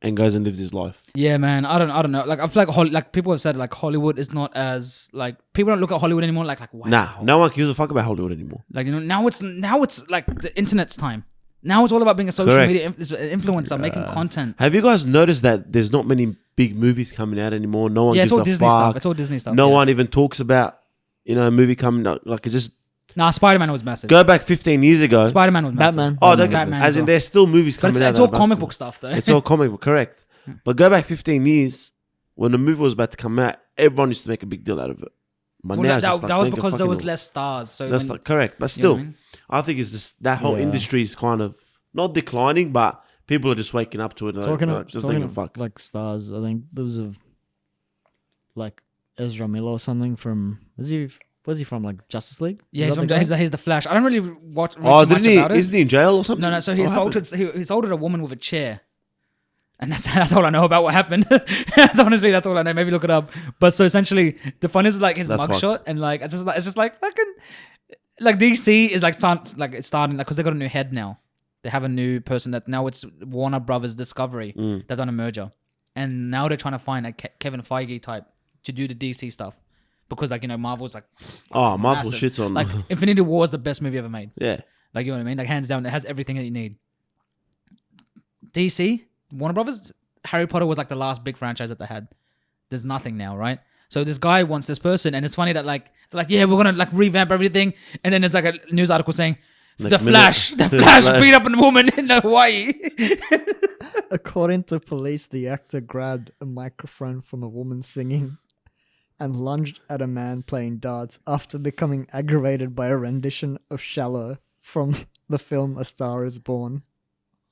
and goes and lives his life. Yeah, man. I don't know. Like I feel like people have said like Hollywood is not as like people don't look at Hollywood anymore. Like wow. Nah, no one gives a fuck about Hollywood anymore. Like now it's like the internet's time. Now it's all about being a social Correct. media influencer, making content. Have you guys noticed that there's not many big movies coming out anymore? No one Yeah, it's gives all a Disney fuck. stuff. It's all Disney stuff. No yeah. one even talks about a movie coming out. Like it's just Nah, Spider-Man was massive. go back 15 years ago. Spider-Man was massive. Batman. Oh, Batman as as in well. there's still movies But coming it's, out. it's that all are comic massive. book stuff though. It's all comic book, correct. But go back 15 years when the movie was about to come out, everyone used to make a big deal out of it. But Well, now it's that, just like, that was think of because there fucking was all. less stars. So That's when- not correct. But you know still, what I mean? I think it's just that whole Yeah. industry is kind of not declining, but people are just waking up to it. Just thinking, fuck. like stars. I think there was like Ezra Miller or something from. Was he from like Justice League? Yeah, Is he's, that from, the guy? he's the Flash. I don't really watch. Read Oh, too much didn't he? about it. Isn't he in jail or something? No. So he What assaulted. He assaulted a woman with a chair. And that's all I know about what happened. That's honestly, that's all I know. Maybe look it up. But so essentially, the funniest is like his That's mugshot, and like it's just like fucking like DC is like it's starting like because they got a new head now. They have a new person that now it's Warner Brothers Discovery. They've done a merger, and now they're trying to find a Kevin Feige type to do the DC stuff because like Marvel's like Marvel massive. shits on like Infinity War is the best movie ever made. Yeah. Like you know what I mean? Like hands down, it has everything that you need. DC. Warner Brothers, Harry Potter was like the last big franchise that they had. There's nothing now, right? So this guy wants this person, and it's funny that like yeah, we're gonna like revamp everything, and then there's like a news article saying Like the Flash beat up a woman in Hawaii. According to police, the actor grabbed a microphone from a woman singing and lunged at a man playing darts after becoming aggravated by a rendition of "Shallow" from the film A Star Is Born.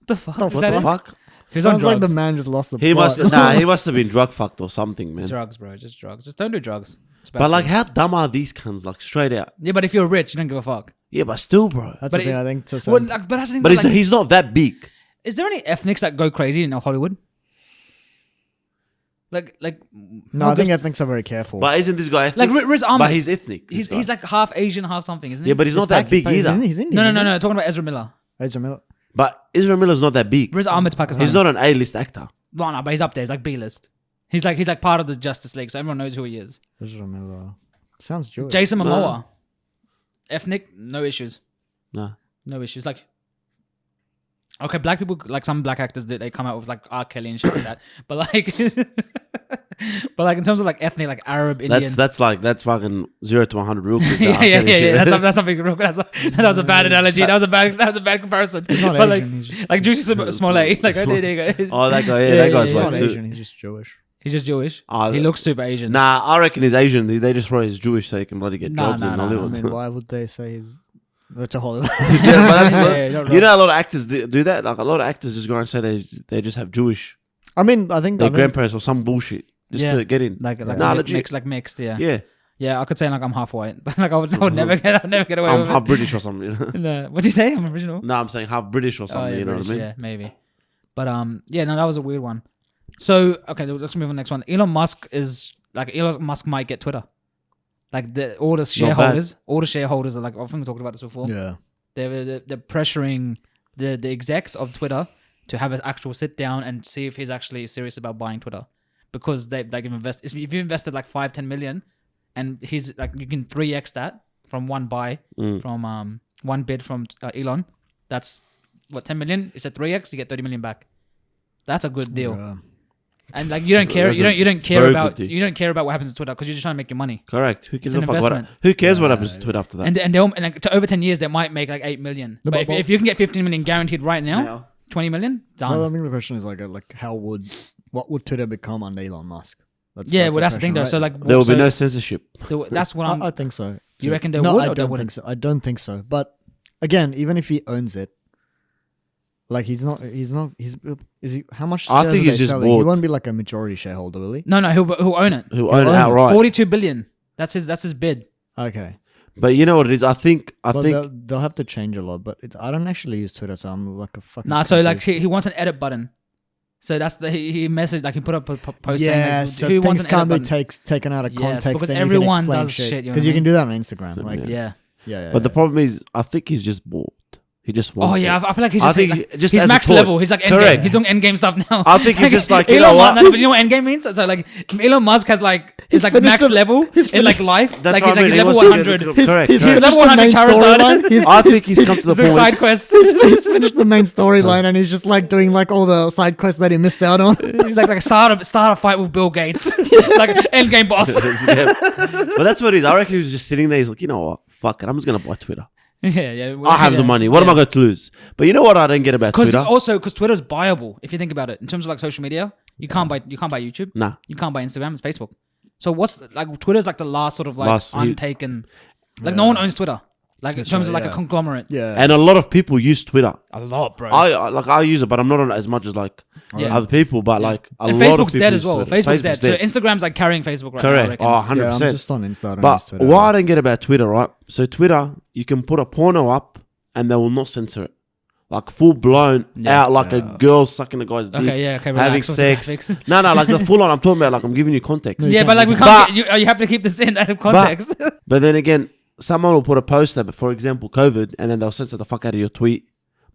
The fuck? What the fuck? He's on Sounds like drugs. the man just lost the He plot. he must have been drug fucked or something, man. Drugs, bro. Just drugs. Just don't do drugs. It's bad But for like, you. how dumb are these cunts? Like, straight out. Yeah, but if you're rich, you don't give a fuck. Yeah, but still, bro. That's But the thing, it- I think. To Well, like, but that's the thing. But that, like, he's not that big. is there any ethnics that go crazy in Hollywood? Like, no, I think ethnics are very careful. But isn't this guy ethnic? like Riz Ahmed. But he's ethnic. this He's guy. like half Asian, half something, isn't he? Yeah, but he's not that big either. He's Indian. no. Talking about Ezra Miller. Ezra Miller. But Israel Miller's not that big. Riz Ahmed's Pakistani. He's not an A-list actor. Well, no, but he's up there. He's like B-list. He's like part of the Justice League, so everyone knows who he is. Ezra Miller. Sounds Jewish. Jason Momoa, No. ethnic, no issues, No. no issues. Like, okay, black people, like some black actors, they come out with like R. Kelly and shit like that. But like, but like in terms of like ethnic, like Arab, Indian. That's fucking 0 to 100 real quick. yeah. That's something. That was a bad analogy. That was a bad comparison. He's not But Asian. He's just, like Juicy Smollett. Like, oh, there you go. Oh, that guy. Yeah, Yeah, that yeah, guy's he's yeah. black not too. Asian. He's just Jewish. He's just Jewish. Ah, He looks super Asian. Nah, I reckon he's Asian. They just throw he's Jewish so he can bloody get Nah, jobs nah, in nah, I Hollywood. mean, why would they say he's to Hollywood? Yeah, but that's Yeah, you know, a lot of actors do that. Like a lot of actors just go and say they just have Jewish I mean, I think their grandparents or some bullshit just Yeah. to get in. Like Nah, legit. mixed. Yeah. Yeah, Yeah, I could say like I'm half white, but like I would never get away I'm with half it. British or something. You know? No, what'd you say? I'm original. No, I'm saying half British or something. yeah, You know British, what I mean? Yeah, maybe. But yeah, no, that was a weird one. So okay, let's move on to the next one. Elon Musk might get Twitter. Like all the shareholders are like, I think we talked about this before. Yeah. They're pressuring the execs of Twitter to have an actual sit down and see if he's actually serious about buying Twitter, because they like invest. If you invested like 5-10 million, and he's like, you can 3x that from one buy from one bid from Elon. That's what, 10 million. It's a 3x. You get 30 million back. That's a good deal. Yeah. And like you don't care. That's a You don't care very about good deal. you don't care about what happens to Twitter because you're just trying to make your money. Correct. Who gives It's a an fuck? investment. Who cares what happens to Twitter after that? And like, to over 10 years, they might make like 8 million. No, But but- if you can get 15 million guaranteed right now, 20 million, done. Well, I think the question is like what would Twitter become under Elon Musk? That's Well, that's the thing though. question, So right? like, There will so be no censorship. that's what I'm. I think so. Do you too. reckon there no, would I or there don't wouldn't? think so. I don't think so. But again, even if he owns it, like he's not. Is he? How much? I shares think are he's they just selling? He bored. won't be like a majority shareholder, will he? No, he'll own it. Who own it own it. outright. 42 billion. That's his bid. Okay. But you know what it is? I think But they'll have to change a lot. But I don't actually use Twitter, so I'm like a fucking. Nah, so like confused. he wants an edit button. So that's he messaged, like he put up a post saying Yeah, like, so who wants things an can't edit be button. taken out of Yes, context. because and everyone you can explain does shit, you know because what you I can mean? do that on Instagram. So, Like, Yeah. yeah. But the problem is, I think he's just bored. He just wants. Oh yeah, it. I feel like he's I just, think like, just he's as a max thought. level. He's like endgame. Correct. He's doing endgame stuff now. I think he's just like, you Elon know what? Musk, no, but you know what endgame means? So like Elon Musk has like is like finished max the- level in like life. That's like what I he's mean. like He level wants to 100. get- He's Correct. He's correct. level finished the 100 main Charizard. storyline. He's- I think he's come to the doing point. side quests. he's finished the main storyline and he's just like doing like all the side quests that he missed out on. He's like a start a fight with Bill Gates, like endgame boss. Yeah. But that's what it is. I reckon he was just sitting there. He's like, you know what? Fuck it. I'm just gonna buy Twitter. yeah. I have the money. What am I going to lose? But you know what I don't get about Because Twitter? because Twitter's buyable. If you think about it, in terms of like social media, you can't buy YouTube. Nah. You can't buy Instagram. It's Facebook. So what's like Twitter's like the last sort of like Last- untaken. Like no one owns Twitter. Like in That's terms of right, like a yeah. conglomerate. Yeah. And a lot of people use Twitter. A lot, bro. I use it, but I'm not on it as much as like Yeah. other people. But like a and lot of Facebook's people dead use as well. Twitter. Facebook's dead. So Instagram's like carrying Facebook right now. I Correct. reckon. Oh, 100%. Yeah, I'm just on Insta. I don't use But Twitter. what I don't get about Twitter, right? So Twitter, you can put a porno up and they will not censor it. like full blown Yeah. out, like a girl sucking a guy's dick, Okay, yeah, okay, having relax with the sex. graphics. No, like the full on. I'm talking about like I'm giving you context. No, Yeah, but like we But- can't. Are you happy to keep this in out of context? But then again, someone will put a poster, but for example, COVID, and then they'll censor the fuck out of your tweet.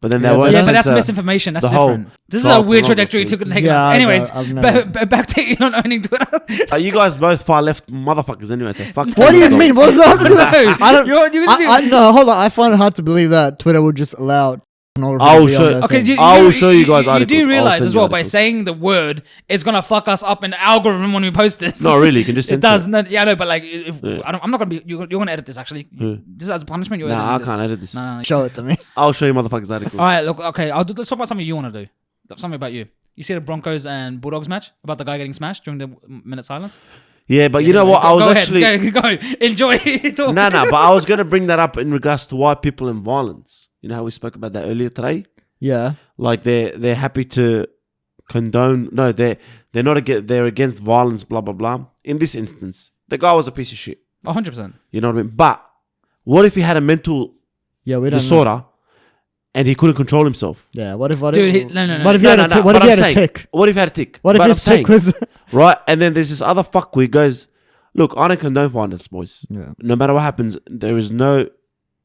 But then they Yeah, won't Yeah, but that's censor misinformation. That's the whole different. This is a child weird pornography. trajectory took taking Yeah, us. I Anyways, know, I've never- back to Elon owning Twitter. You guys both far left motherfuckers anyway, so fuck. What do you mean? What's up? No, I don't. you're just- No, hold on. I find it hard to believe that Twitter would just allow pornography. I will to be on show- their Okay, thing. I will show you guys You articles. do I'll realize send as you well by articles. saying the word, it's gonna fuck us up in the algorithm when we post this. Not really. You can just It censor does. it. No, yeah, no, but like, if, Yeah. I'm not gonna be. You're gonna edit this actually. Yeah. This is as a punishment. You're Nah, I editing can't edit this. No. Show it to me. I'll show you motherfuckers articles. All right, look. Okay, let's talk about something you want to do. Something about you. You see the Broncos and Bulldogs match about the guy getting smashed during the minute silence. Yeah, but you know what? I was Go actually ahead, go enjoy. Talk. no, but I was gonna bring that up in regards to white people and violence. You know how we spoke about that earlier today. Yeah. Like they're happy to condone. No, they're not against. They're against violence. Blah blah blah. In this instance, the guy was a piece of shit. 100%. You know what I mean? But what if he had a mental Yeah, we don't know. disorder and he couldn't control himself? Yeah, what if Dude, no. What if he No, had no, a no, tick? What but if he I'm had a saying- tick? What if he had a tick? What if But his I'm tick saying, was? right? And then there's this other fuck who goes, look, I don't condone violence, boys. Yeah. No matter what happens, there is no.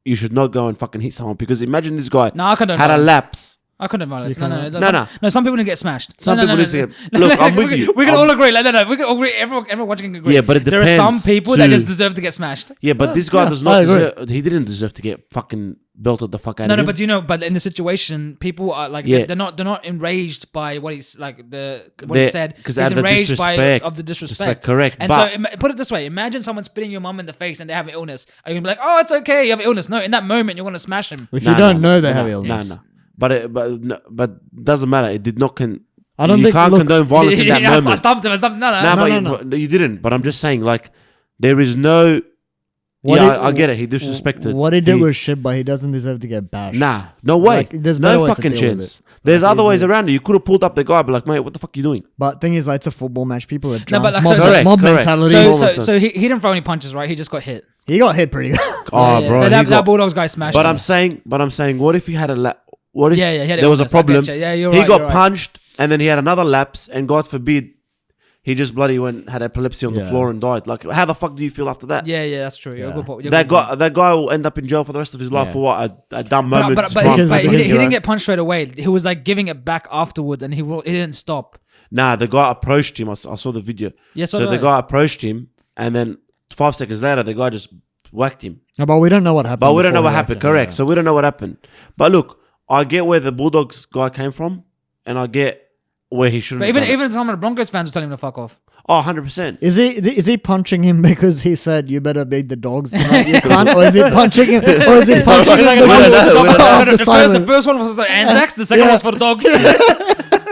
You should not go and fucking hit someone because imagine this guy No, I couldn't. had a lapse. I couldn't violence. You No. can't- No. Some people didn't get smashed. Some No, people no, didn't no. get- Look, I'm with you. We can I'm- all agree. No. We can all agree. Everyone watching can agree. Yeah, but it there are some depends people that too. just deserve to get smashed. Yeah, but this guy yeah, does I not agree. deserve. He didn't deserve to get fucking belted the fuck out No, of him. but you know, but in the situation, people are like, Yeah. they're not enraged by what he's like what he They're- said. 'cause He's out of the enraged by disrespect. of the disrespect. Respect, correct. And But- so put it this way: imagine someone spitting your mum in the face and they have an illness. Are you gonna be like, oh, it's okay, you have an illness? No, in that moment, you're gonna smash him. If you don't know they have no, illness. No. But doesn't matter. It did not I don't you think- can't look- condone violence in that Yeah, I moment. stopped him. No. Nah, No, but you didn't. But I'm just saying, like, there is no. What yeah, if- I get it. He disrespected. What he did was shit, but he doesn't deserve to get bashed. Nah, no way. Like, there's better no ways to fucking deal with chance. it. There's Like, other ways easy. around it. You could have pulled up the guy, but like, mate, what the fuck are you doing? But thing is, like, it's a football match. People are No, drunk. but like, mob, Correct, mob correct. mentality. So he didn't throw any punches, right? He just got hit. He got hit pretty good. Oh, Yeah, bro. That, he that got- Bulldogs guy smashed. but him. I'm saying, what if he had a what if Yeah, he had there was a illness. I get problem? you. Yeah, you're he right, got you're right. punched, and then he had another lapse, and God forbid, he just bloody had epilepsy on the Yeah. floor and died. Like, how the fuck do you feel after that? Yeah, that's true. You're a Yeah. good point. You're That a good point. guy will end up in jail for the rest of his life Yeah. for what a dumb But, moment. but, to but, try he, and- but he, because, didn't get punched straight away. He was like giving it back afterwards, and he didn't stop. Nah, the guy approached him. I saw the video. Yeah, So the guy approached him, and then 5 seconds later, the guy just whacked him. No, but we don't know what happened. But we don't know before what he happened. whacked him, Correct. yeah. So we don't know what happened. But look, I get where the Bulldogs guy came from, and I get where he shouldn't. But have done it. even some of the Broncos fans were telling him to fuck off. Oh, 100%. Is he punching him because he said you better beat the dogs tonight, you cunt? Or is he punching him? Or is he punching him We don't know, we don't know. because of the The silence? first one was the Anzacs. The second Yeah. was for the dogs.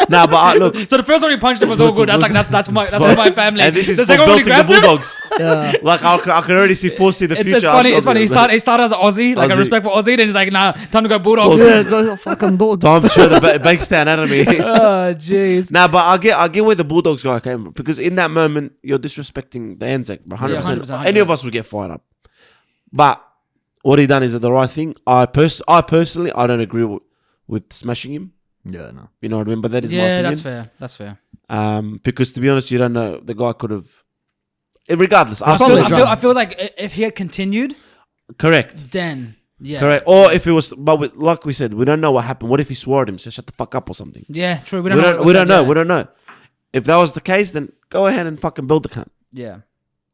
Nah, but look. So the first one he punched him was all good. That's like that's for my family. And this is the for second one he belting the grabbed him. Bulldogs. Yeah. Like, I can already foresee the It's future. funny. It's I'm funny. talking He started as an Aussie, like a Aussie. respect for Aussie. Then he's like, nah, time to go Bulldogs. Yeah, it's a fucking dog. Time to show the Bankstown anatomy. Oh jeez. Nah, but I get where the Bulldogs guy came from, because in that moment you're disrespecting the Anzac, 100%. 100%. Any of us would get fired up. But what he done is the right thing. I personally don't agree with smashing him. Yeah, no. You know what I mean? But that is my Yeah, opinion. that's fair. That's fair. Because to be honest, you don't know. The guy could have. Regardless, I probably feel, drunk. I feel like if he had continued, correct. then yeah, Correct. Or if it was, but like we said, we don't know what happened. What if he swore at him? Said, "Shut the fuck up" or something. Yeah, true. We what don't was know. said, We don't know. If that was the case, then go ahead and fucking build the cunt. Yeah,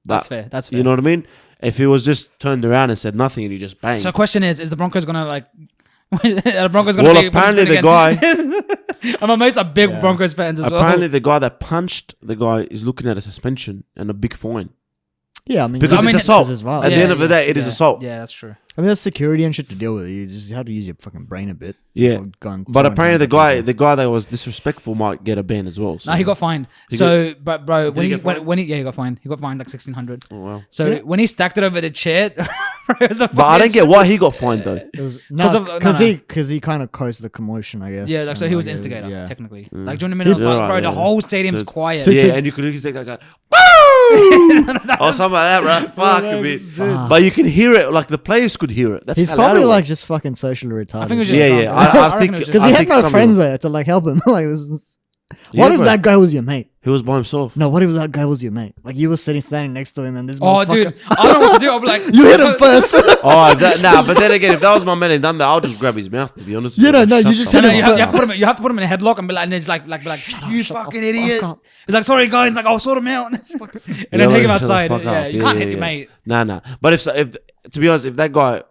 But, that's fair. That's fair. You know what I mean? If he was just turned around and said nothing and he just banged. So, question is the Broncos gonna like? Are the Broncos gonna Well, be apparently the guy. And my mates are big Yeah. Broncos fans as apparently well. the guy that punched the guy is looking at a suspension and a big fine. Yeah, I mean, Because I mean, it's assault. it's violent. At the Yeah, end of the day, it is yeah, assault. Yeah, that's true. I mean, there's security and shit to deal with. You just have to use your fucking brain a bit. Yeah. before going But throwing apparently hands at the people. guy that was disrespectful might get a ban as well. So. No, he got fined. He So, but bro, he get fined? when he yeah he got fined. He got fined like 1,600. Oh, wow. So Yeah. when he stacked it over the chair, it was the But I don't get why he got fined though. It was 'Cause of- no, no. because he kind of caused the commotion, I guess. Yeah, like so And, he was the like, instigator yeah. technically. Like during the minute, Yeah, bro, right, the yeah. whole stadium's So- quiet. To- Yeah, to- and you could look at that guy. or something like that, right? Fuck a bit. But you can hear it, like the players could hear it. That's He's how loud probably it like was. just fucking socially retarded. I think it was just Yeah, drunk, yeah. bro. I think- reckon it was just Because I he think had no some friends of there to like help him. Like, this is, Yeah, what if bro. that guy was your mate? He was by himself. No, what if that guy was your mate? Like you were standing next to him, and this. Oh, motherfucker- dude, I don't know what to do. I'll be like, You hit him first. Oh, but then again, if that was my man and done that, I'll just grab his mouth. To be honest, with You don't know, Shut you just the hit No, him you fuck have, up. you have to put him. You have to put him in a headlock and be like, and then just like, shut You shut fucking the idiot. fuck up. He's like, sorry guys, like, sort him out, and Yeah, then take him shut the outside. fuck Yeah, up. you can't hit your mate. Nah. But if to be honest, if that guy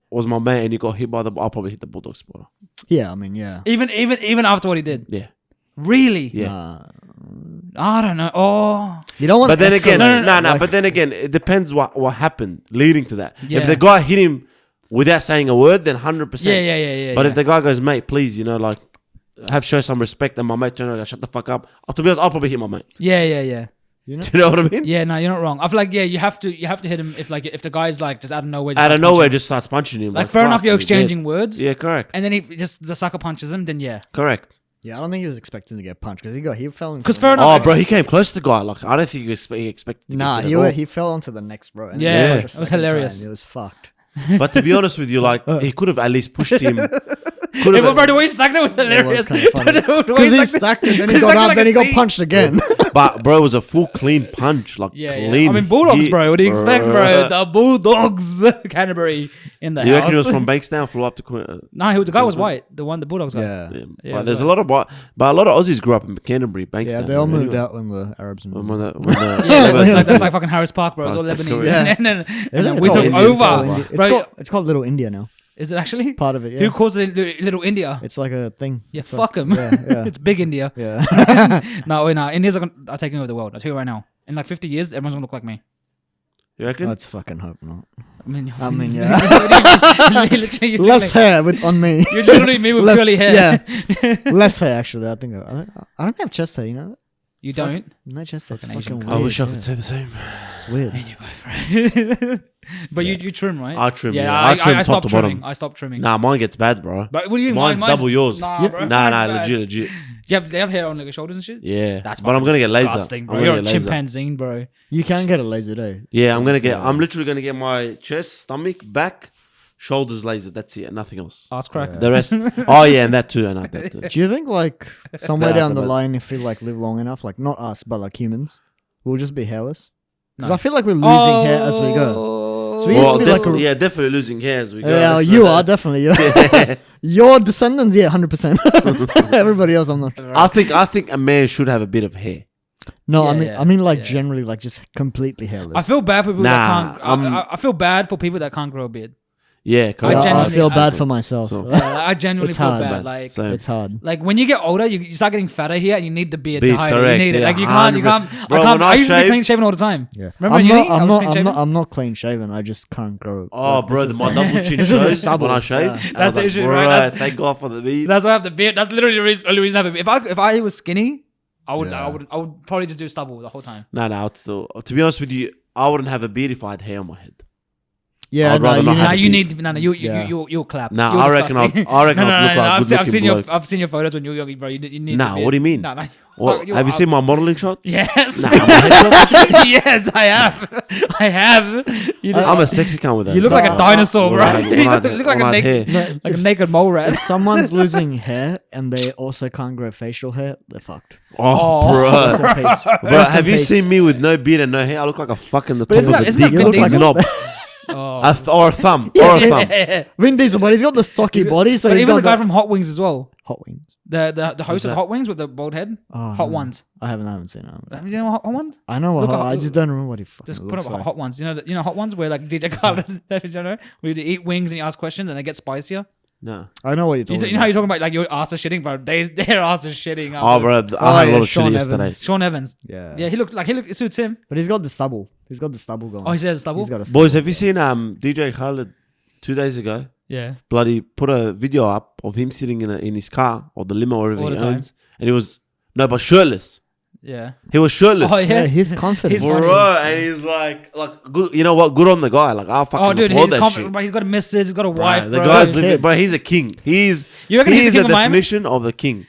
was my mate and he got hit by I'll probably hit the bulldog spotter. Yeah, I mean, yeah. Even after what he did, Yeah, really? yeah. I don't know. Oh, You don't want. But then again, No, no, nah. like- But then again, it depends what happened leading to that. Yeah. If the guy hit him without saying a word, then 100%. yeah. But if the guy goes, mate, please, like, show some respect, and my mate turn around and go, shut the fuck up. To be honest, I'll probably hit my mate. yeah. You know? Do you know what I mean? Yeah, no, you're not wrong. I feel like you have to hit him if the guy's like just out of nowhere. Just Out of starts nowhere, punching. just starts punching him. like fair enough, fuck, you're dead. exchanging words, Yeah, correct. and then he just the sucker punches him. Then yeah, Correct. Yeah, I don't think he was expecting to get punched because he fell. Into because the fair next- enough. Oh, bro, he came close to the guy. Like, I don't think he expected to Nah, get hit he fell onto the next row. And Yeah, he it punched a was second hilarious. time. It was fucked. But to be honest with you, like, he could have at least pushed him. Could Hey, have, bro, the way he stacked it was hilarious. kinda funny. The way Because he stacked stacked it, then he He got stacked it up, like then a he got C. punched again. but bro, it was a full clean punch. Like, Yeah. clean. I mean, Bulldogs, hit, bro. What do you expect, bro? The Bulldogs, Canterbury in the You house. reckon he was from Bankstown, flew up to Queen? Nah, the guy was white. The Bulldogs guy. Yeah. Yeah. Yeah, But it there's was a lot of but a lot of Aussies grew up in Canterbury, Bankstown. Yeah, they all moved anyway. out when the Arabs moved. When Yeah, that's like fucking Harris Park, bro. It's all Lebanese. Yeah. And then It's we all took India, it's all over. India. Bro, It's called Little India now. is it actually? Part of it, yeah. Who calls it Little India? It's like a thing. Yeah, It's fuck like, them. Yeah, It's big India. yeah. No, Indians are taking over the world. I'll tell you right now. In like 50 years, everyone's gonna look like me. You reckon? Let's fucking hope not. I mean, yeah. literally, Less hair on me. You're literally me with Less- curly hair. Yeah. Less hair, actually. I think I don't have chest hair, you know? You don't. No chest hair. It's Fucking Asian fucking cunt. weird. I wish I yeah. could say the same. It's weird. Me and you both, right? But you trim, right? I trim. Yeah, I trim top stopped to trimming. bottom. I stopped trimming. Nah, mine gets bad, bro. But what do you mean? Mine's double yours. Nah, Yep. bro. Nah, mine's bad. legit. They have hair on like your shoulders and shit. Yeah, That's but I'm fucking gonna get laser. disgusting, I'm bro. gonna You're a get laser. chimpanzee, bro. You can get a laser though. Yeah, I'm gonna So- I'm literally gonna get my chest, stomach, back, shoulders laser. That's it. Nothing else. Ass crack. The rest. Oh yeah, and that too. And that too. Do you think like somewhere Nah, down the but- line, if we like live long enough, like not us, but like humans, we'll just be hairless? Because No. I feel like we're losing hair as we go. So we used Well, to be like a- yeah, definitely losing hair as we go. Yeah, So- you are definitely. Your descendants, yeah, 100%. Everybody else, I'm not. I think a man should have a bit of hair. No, Yeah, I mean, like yeah. generally, like just completely hairless. I feel bad for people Nah, that can't. I feel bad for people that can't grow a beard. Yeah, Yeah, correct. I genuinely- feel bad I- for myself. So- I genuinely It's feel hard, bad. man. Like, Same. It's hard. like when you get older, you start getting fatter here, and you need the beard, to Beard, hide it. You correct, need it. yeah, Like you can't. 100%. Bro, I can't. when I I used to be shave- clean shaven all the time. Yeah. Remember in uni? I was clean shaven? I'm not clean shaven. I just can't grow. Oh, Like, bro, this is my the- double chin This is a shows stubble. when I shave. Yeah. And I That's was the like, issue, bro, right? That's- thank God for the beard. That's why I have the beard. That's literally the only reason I have a beard. If I was skinny, I would probably just do stubble the whole time. No, I'd still. To be honest with you, I wouldn't have a beard if I had hair on my head. Yeah, I'd no, rather you not need- have Nah, a you beard. need Yeah. you'll clap. Nah, You're I reckon disgusting. I reckon I'd look like a I've good-looking bloke. I've seen your photos when you were young, bro. You need. Nah, the beard. what do you mean? Nah. What, have you seen my modeling shot? Yes. Nah, my headshot? Yes, I have. I have. You look, I'm a sexy cunt with that. you look like a Nah, dinosaur, when bro. I had- You when I had- look like when I a had naked, hair. No, like a if- naked mole rat. If someone's losing hair and they also can't grow facial hair, they're fucked. Oh, Rest bro. in peace. Bro, Rest in have you peace. seen me with no beard and no hair? I look like a fucking the But top isn't of that- a isn't that dick. You look like a- knob. Oh. Or a thumb. Or a thumb. Vin Diesel, but he's got the stocky body, so But he's even got the guy from Hot Wings as well. Hot Wings. The host of that? Hot Wings with the bald head. Oh, Hot no. Ones. I haven't seen it. You know Hot Ones? I know what. Look at I Hot- just don't remember what he fucking Just put looks up like. Hot Ones. You know Hot Ones where like DJ Khaled, you know, where you eat wings and you ask questions and they get spicier. No. I know what you're You, talking you know how about. you're talking about like your ass is shitting, bro. Their ass is shitting. Oh, afterwards. bro. I had a yeah, lot of Sean chili Evans. yesterday. Sean Evans. Yeah. Yeah, he it suits him. But he's got the stubble. He's got the stubble going. Oh, he says stubble. He's got a stubble. Boys, have you seen DJ Khaled 2 days ago? Yeah. Bloody put a video up of him sitting in his car or the limo or whatever All he the time. owns. And he was, but shirtless. Yeah. He was shirtless. Oh, yeah. Yeah, he's confident. He's funny. Bro, and he's like, good, you know what? Good on the guy. Like, I'll fucking Oh, dude, applaud he's that confident, shit. bro. He's got a missus. He's got a wife, The bro. guy's Kid. living, bro. He's a king. You reckon he's the the king of Miami? definition of a king.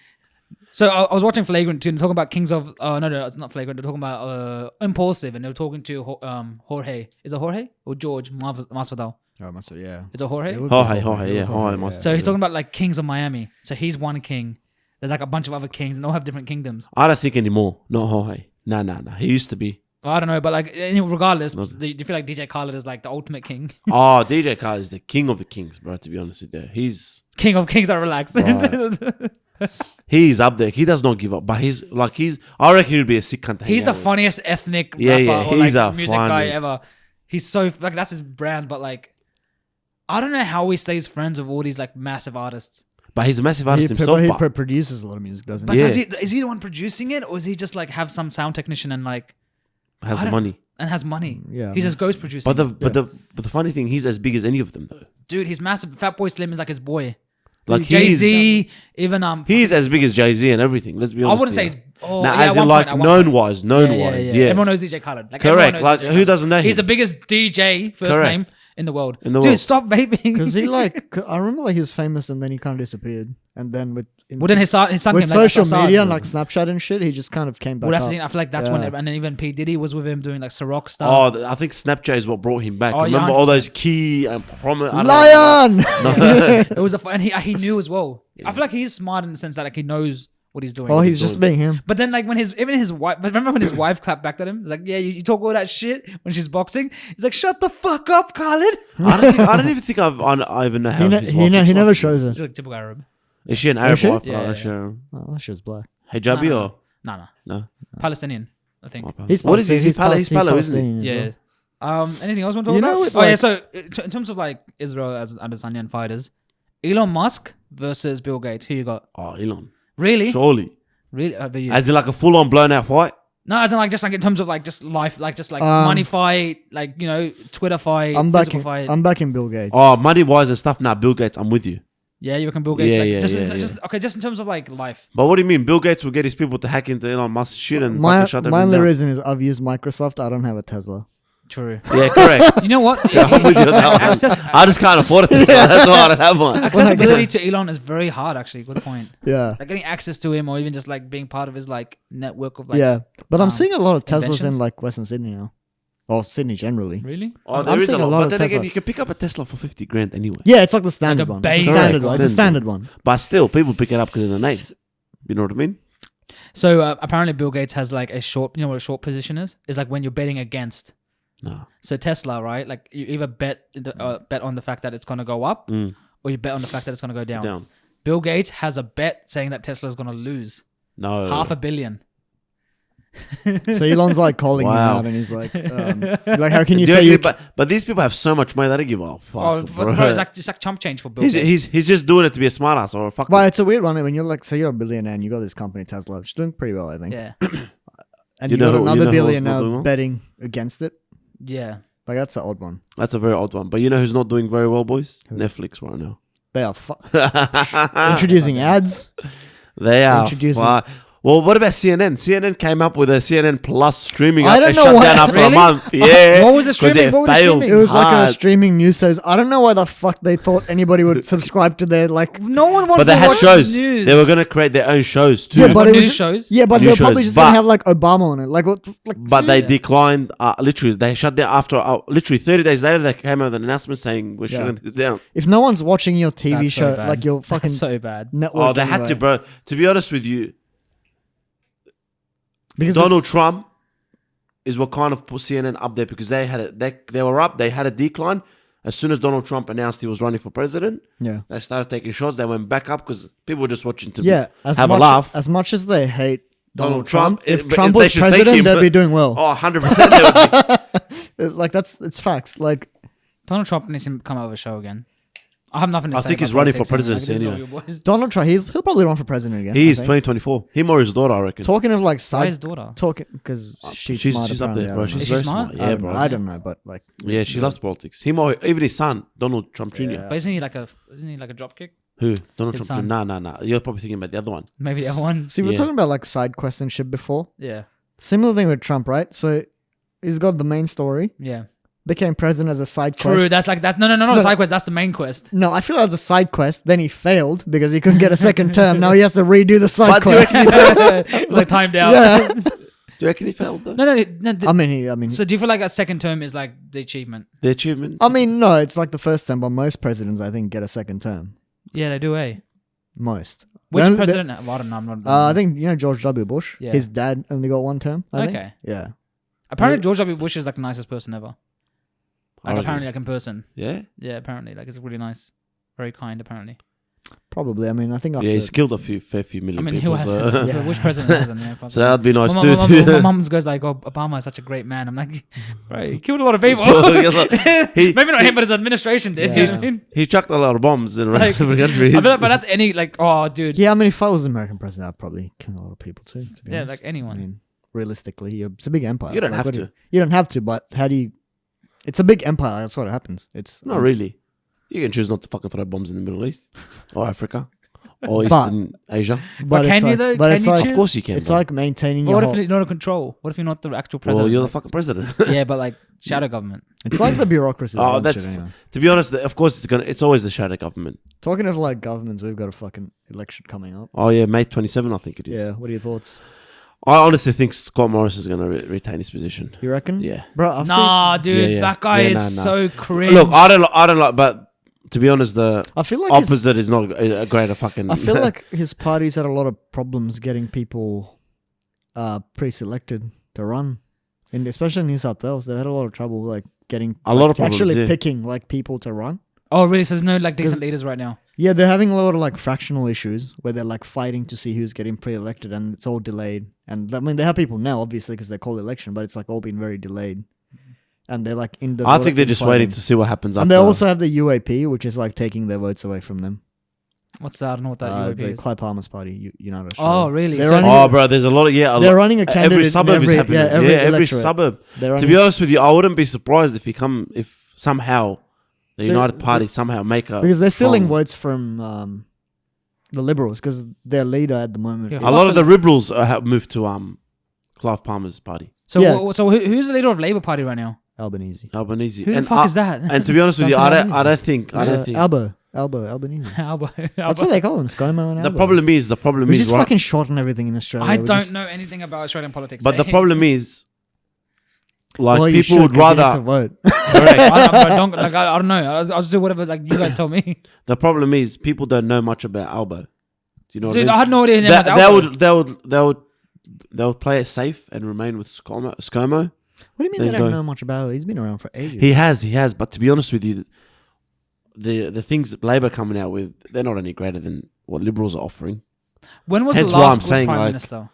So I was watching Flagrant 2 and they're talking about Kings of no, it's not Flagrant. They're talking about Impulsive, and they were talking to Jorge. Is it Jorge or George Masvidal? Oh, must be, yeah. Is it Jorge? Jorge, must. So he's talking about like Kings of Miami. So he's one king. There's like a bunch of other kings, and they all have different kingdoms. I don't think anymore. Not Jorge. Nah. He used to be. Well, I don't know, but like regardless, do you feel like DJ Khaled is like the ultimate king? Oh, DJ Khaled is the king of the kings, bro. To be honest with you, he's King of kings. I relax. Right. He's up there. He does not give up, but he's. I reckon he'd be a sick cunt. to hang He's the out with. funniest ethnic Yeah, rapper yeah, or he's like a music guy funny- ever. He's so like that's his brand, but like I don't know how he stays friends with all these like massive artists. But he's a massive artist He himself. But produces a lot of music, doesn't But he? Yeah. is he the one producing it, or is he just like have some sound technician and like has I the don't- money. and has money? Yeah, He's just ghost producing. But the funny thing, he's as big as any of them though. Dude, he's massive. Fatboy Slim is like his boy. Like Jay Z, even he's as big as Jay Z and everything. Let's be I honest. wouldn't say here. he's. Oh, Nah, yeah, as at in one like point, at one point. known wise, yeah. Everyone knows DJ Khaled. Like, everyone Correct. knows Like DJ who Khaled. doesn't know He's him? the biggest DJ first Correct. name in the world. In the Dude, world. stop vaping. Because he like, I remember like he was famous and then he kind of disappeared. And then with Well, then his son with came. social Assad. media and like Snapchat and shit, he just kind of came back. Well, that's up. the thing. I feel like that's Yeah. when, and then even P Diddy was with him doing like Ciroc stuff. Oh, I think Snapchat is what brought him back. Oh, yeah, Remember all 100%. those key and prominent Lion. It was and he knew as well. I feel like he's smart in the sense that like he knows what he's doing. Well, he's just being him. But then, like when his wife, but remember when his wife clapped back at him? He's like, "Yeah, you talk all that shit when she's boxing." He's like, "Shut the fuck up, Khaled." I don't even think I even know how his wife looks He never like. shows He's us. like typical Arab. Is she an Arab she? wife? Yeah, Oh, yeah. sure. Oh, that shit's black. Hijabi No. or No, no? Palestinian, I think. What is he? He's Palo, isn't he? Palestinian as Yeah. well. Anything else you want to talk You about? know, with, Oh yeah. like- So in terms of like Israel as Adesanya fighters, Elon Musk versus Bill Gates. Who you got? Oh, Elon. Really? Surely. Really? But you? As in like a full on blown out fight? No, as in like just like in terms of like just life, like just like Um, money fight, like you know Twitter fight, I'm physical backing. fight. I'm backing Bill Gates. Oh, money wise and stuff. Nah, Bill Gates, I'm with you. Yeah, you reckon Bill Gates? Yeah, like, yeah, just, yeah, just okay, just in terms of like life. But what do you mean? Bill Gates will get his people to hack into Elon Musk's shit and my fucking shut my everything only down. reason is I've used Microsoft. I don't have a Tesla. True. Yeah, correct. You know what? I'm with you on that one. I just can't afford it. That's why I don't have one. Accessibility to Elon is very hard. Actually, good point. Yeah. Like getting access to him, or even just like being part of his like network of like. Yeah. But I'm um, seeing a lot of Teslas inventions. in like Western Sydney now. Or Sydney generally. Really? Oh, I'm there is a seeing a lot. lot But of then again, Tesla. you can pick up a Tesla for 50 grand anyway. Yeah, it's like the standard a one. base. It's a standard Correct. one. It's a standard one. But still, people pick it up because of the name. You know what I mean? So apparently, Bill Gates has like a short. You know what a short position is? It's like when you're betting against. No. So Tesla, right? Like you either bet on the fact that it's gonna go up, Mm, or you bet on the fact that it's gonna go down. down. Bill Gates has a bet saying that Tesla's gonna lose No. $500 million. So Elon's like calling him Wow. out and he's like, how can you Do say you you... agree? But these people have so much money that they give a fuck. Oh, bro. bro, it's like chump change for Bill Gates. He's just doing it to be a smartass or a fuck. Well, it's a weird one when you're like, say you're a billionaire and you got this company, Tesla, which is doing pretty well, I think. Yeah, And You you, know got who- you another know who else billionaire not doing well? betting against it. yeah. Like, that's an odd one. That's a very odd one. But you know who's not doing very well, boys? Netflix right now. They are introducing ads. They are. Introducing- Well, what about CNN? CNN came up with a CNN Plus streaming. I They don't know shut why- down after a Really? month. Yeah. What was the 'Cause streaming? it What was the failed streaming? It was like a hard. streaming news service. I don't know why the fuck they thought anybody would subscribe to their, like... No one wants But they to had watch shows. news. They were going to create their own shows too. Yeah, What but it news was... shows? Yeah, but News they're probably shows, just going but- to have, like, Obama on it. Like, what... Like, But they declined. Literally, they shut down after. Literally, 30 days later, they came out with an announcement saying we're Yeah. shutting it down. if no one's watching your TV That's so show, bad. like your fucking That's so bad. network... Oh, they had to, anyway. bro. To be honest with you, Because Donald it's- Trump is what kind of put CNN up there because they had they were up. They had a decline as soon as Donald Trump announced he was running for president. Yeah. They started taking shots. They went back up because people were just watching to Yeah, as have much, a laugh. As much as they hate Donald Trump, if but Trump they was should thank president, him, they'd but- be doing well. Oh, 100% they would be. Like, it's facts. Like, Donald Trump needs to come out with a show again. I have nothing to I say. think about he's running for politics anyway. presidency Like, this is all anyway. your boys. Donald Trump, he'll probably run for president again. He I is think. 2024. Him or his daughter, I reckon. Talking of like Why side his daughter? talking because she's she's smart, up there, apparently, bro. I don't She's Is know. she very smart? smart. I Yeah, don't bro. know. I don't know, but like, Yeah, she loves politics. Him or even his son, Donald Trump Jr. Yeah. But isn't he like a dropkick? Who? Donald His Trump Jr. son. Nah. You're probably thinking about the other one. Maybe the other one. see, we're Yeah. talking about like side quest and shit before. Yeah, Similar thing with Trump, right? So he's got the main story, yeah. became president as a side True. quest. That's not No. a side quest. That's the main quest. No, I feel like it's a side quest. Then he failed because he couldn't get a second term. Now he has to redo the side But do you quest. Like timed out. Yeah. Do you reckon he failed though? No. I mean, So do you feel like a second term is like the achievement? The achievement. no, it's like the first term, but most presidents, I think, get a second term. Yeah, they do. Most. Which The- president? Well, I don't know. I'm not. I think George W. Bush. Yeah. His dad only got one term. I think. Okay. Yeah. Apparently, George W. Bush is like the nicest person ever. Like Oh, apparently, like in person. Yeah. Yeah, apparently, like it's really nice, very kind. Apparently, Probably. I mean, I think after. Yeah, he's killed a fair few I million mean, people. who has? So, Yeah. Which president hasn't? Yeah, probably. so that'd be nice my, too. my mum goes like, "Oh, Obama is such a great man." I'm like, right, he killed a lot of people. He- Maybe not him, but his administration did. You know what I mean? He chucked a lot of bombs in Like, different countries. I feel like, but that's any like, oh, dude. Yeah, I mean, if I was the American president, I'd probably kill a lot of people too. To be Yeah, honest. like anyone. I mean, realistically, it's a big empire. You don't Like, have what to. You don't have to, but how do you? It's a big empire. That's what happens. It's Not really. You can choose not to fucking throw bombs in the Middle East or Africa or But- Eastern Asia. But can it's you like, though? But Can it's you like, choose? Of course you can. it's bro. like maintaining But your what whole. if you're not in control? What if you're not the actual Well, president? you're the fucking president. yeah, but like shadow government. It's like the bureaucracy. that Oh, runs shit that's- anyway. To be honest, of course it's always the shadow government. Talking of like governments, we've got a fucking election coming up. Oh yeah, May 27, I think it is. Yeah. What are your thoughts? I honestly think Scott Morrison is going to retain his position. You reckon? Yeah. Bro, I've Nah, been- dude, Yeah. that guy Yeah, is nah. so cringe. Look, I don't like, but to be honest, the I feel like his, opposite is not a greater fucking. I feel like his party's had a lot of problems getting people pre-selected to run, and especially in New South Wales, they've had a lot of trouble like getting A lot of problems, actually yeah. picking like people to run. Oh, really? So there's no like decent leaders right now. Yeah, they're having a lot of like fractional issues where they're like fighting to see who's getting pre-elected, and it's all delayed. And I mean, they have people now, obviously, because they call election, but it's like all been very delayed. And they're like in the. I think they're just waiting to see what happens after. And they also have the UAP, which is like taking their votes away from them. What's that? I don't know what that UAP The is. Clive Palmer's party, United Australia. Oh, really? They're So- running, Oh, bro, there's a lot of they're running a candidate. every in suburb is every- happening. Yeah, every, every electorate. suburb. They're To running, be honest with you, I wouldn't be surprised if somehow the United They're- Party somehow make a because they're stealing strong- votes from the Liberals, because their leader at the moment. Yeah, is- A lot of the Liberals have moved to Clive Palmer's party, So, Yeah. so who's the leader of Labour Party right now? Albanese. Albanese. Who the and fuck is that? And to be honest with you, Fucking I don't think. Albanese. That's what they call him, ScoMo and The Albo. problem is We just right. fucking shorten everything in Australia. I We don't just- know anything about Australian politics. But the eh? problem is, like Well, you people should, would 'cause you need rather. to vote. Correct. I don't know. I'll just do whatever like you guys tell me. The problem is people don't know much about Albo. Do you know what Dude, I I mean? had no idea his name was They Albo. would play it safe and remain with ScoMo. What do you mean Then they don't go. know much about it? He's been around for ages. He has. But to be honest with you, the things that Labor coming out with, they're not any greater than what Liberals are offering. When was Hence the why last I'm good saying, Prime like, Minister?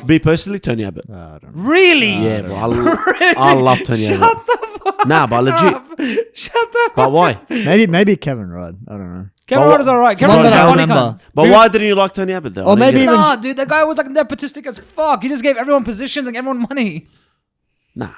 Me personally, Tony Abbott. I don't know. Really? Yeah, bro, I love Tony Abbott. Shut the fuck Nah, but legit. up. Shut the But why? Maybe Kevin Rudd. I don't know. Kevin But Rudd is alright. Kevin one Rudd is that a I funny remember. cunt. But why didn't you like Tony Abbott though? Or I don't maybe get it. even- Nah, dude, the guy was like nepotistic as fuck. He just gave everyone positions and everyone money. Nah.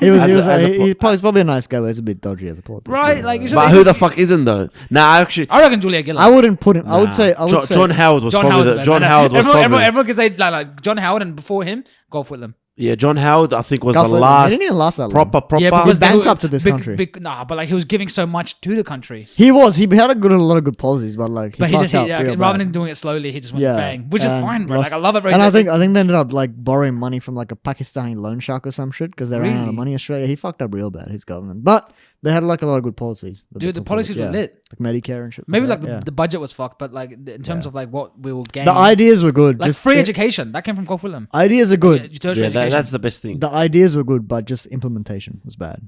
He was. As a He's probably a nice guy, but he's a bit dodgy as a politician. Right, like, it's But just- who the fuck isn't though? Nah, actually, I reckon Julia Gillard. I wouldn't put him. I would nah. say. John Howard was John probably Howard's the better. John No, no. Howard was probably Everyone can say like John Howard, and before him, Golf Whitlam. yeah. John Howard, I think was Gulf the Whitlam. He last didn't even last that long. proper. Yeah, He because they were- bankrupted this country. Nah, but like he was giving so much to the country. He was. He had a lot of good policies, but like he But he fucked just up yeah, real rather bad. than doing it slowly, he just went Yeah, bang, which is and fine, bro. lost- Like I love it. Bro. And I think they ended up like borrowing money from like a Pakistani loan shark or some shit because they ran out Really? of money in Australia. He fucked up real bad, his government. But they had like a lot of good policies. that they dude, the put forward. policies were Yeah. lit. Like Medicare and shit. Maybe like like that, the budget was fucked, but like in terms Yeah. of like what we will gain, the ideas were good. like just free the education that came from Golf Whitlam. ideas are good. Yeah, tertiary Yeah, education. that's the best thing. The ideas were good, but just implementation was bad.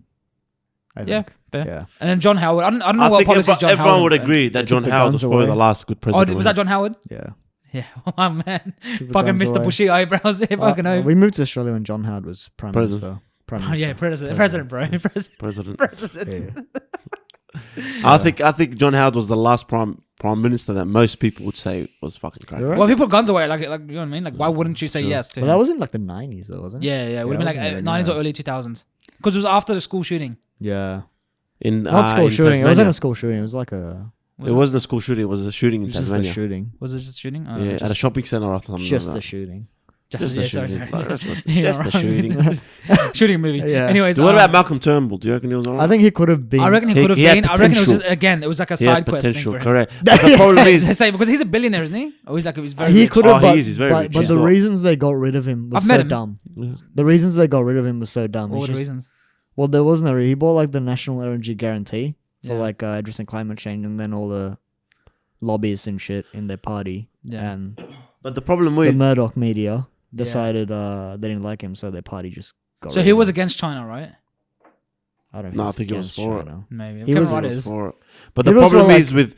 I Yeah, think. fair. Yeah. And then John Howard. I don't know I what think policies John everyone Howard would implemented. agree that They John took the Howard guns was probably away. the last good Oh, president. was that John Howard? Yeah. Yeah. Oh man, Took the fucking guns Mr. away. Bushy eyebrows. Fucking oath. We moved to Australia when John Howard was prime President. minister. Prime Oh, minister. yeah, president, bro, President. president. Yeah. I think John Howard was the last prime minister that most people would say was fucking great. You're right. Well, if you put guns away, like you know what I mean. Like, why wouldn't you say Sure. yes to But him? that was in like the 90s though, wasn't it? Yeah, it would Yeah, have it been like wasn't 90s even, or early 2000s. Because it was after the school shooting. Yeah. In Not school in shooting. It wasn't Tasmania. a school shooting. It was like a It wasn't a school shooting. It was a shooting in just a Tasmania. shooting. Was it just shooting? Oh, Yeah, at a just, shopping center or something. Just like a that. shooting. Just the yeah, shooting. sorry. Like, just You're just the wrong. shooting. Shooting movie. Yeah. Anyways, So what about Malcolm Turnbull? Do you reckon he was alright? I think he could have been. I reckon he He- could have he had been. I reckon it was potential. just, again, it was like a He had side quest thing potential, for him. correct. But the problem is, Say, because he's a billionaire, isn't he? Or he's like he's very he rich. could have, Oh, but, he is, he's very but, rich. but He's the not- reasons they got rid of him was I've met so him. dumb. The reasons they got rid of him was so dumb. What were It's the just- reasons? Well, there was no. He bought like the National Energy Guarantee for Yeah. like addressing climate change, and then all the lobbyists and shit in their party, Yeah. and but the problem the with Murdoch media decided they didn't like him, so their party just got. So rid he of was him. against China, right? I don't. No, I he's think he was against for it. China. Maybe. He Kevin was- Rudd He was is. for it. But He the was for, problem like- is with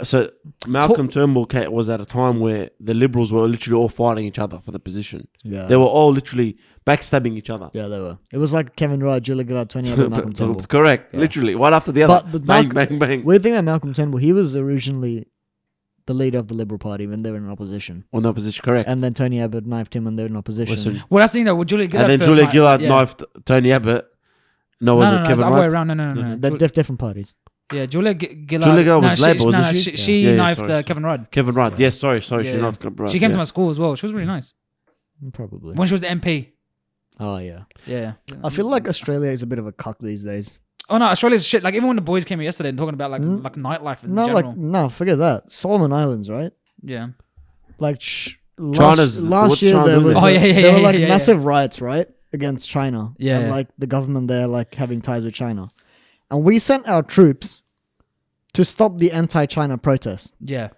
so Malcolm Turnbull was at a time where the Liberals were literally all fighting each other for the position. Yeah, They were all literally backstabbing each other. Yeah, they were. It was like Kevin Rudd, Julia Gillard, Tony Abbott, Malcolm Turnbull. Correct, Yeah. literally one after the other. But Bang, Malcolm- bang, bang. Weird thing about Malcolm Turnbull, he was originally the leader of the Liberal Party when they were in opposition, On the opposition, correct. and then Tony Abbott knifed him when they were in opposition. Listen, Well, that's the thing though. With Julia Gillard and then first Julia night- Gillard yeah. knifed Tony Abbott. No, was no, it it's Kevin the other way Rudd? around. No. They're different parties. Yeah, Julia Gillard. Julia Gillard no, was Labour, wasn't no, she? She Yeah, knifed sorry. Kevin Rudd. Kevin Rudd. Yes, sorry, she Yeah. knifed Kevin Rudd. She came to yeah. my school as well. She was really nice Probably. when she was the MP. Oh yeah. Yeah. I feel like Australia is a bit of a cuck these days. Oh no, Australia's shit. Like even when the boys came here yesterday and talking about like Mm. like nightlife in No, general. like no, forget that. Solomon Islands, right? Yeah. Like China's- last what's year China there doing was there? Oh, yeah, there were yeah, like yeah, yeah. massive riots, right, against China. Yeah. And like the government there like having ties with China, and we sent our troops to stop the anti-China protest. Yeah.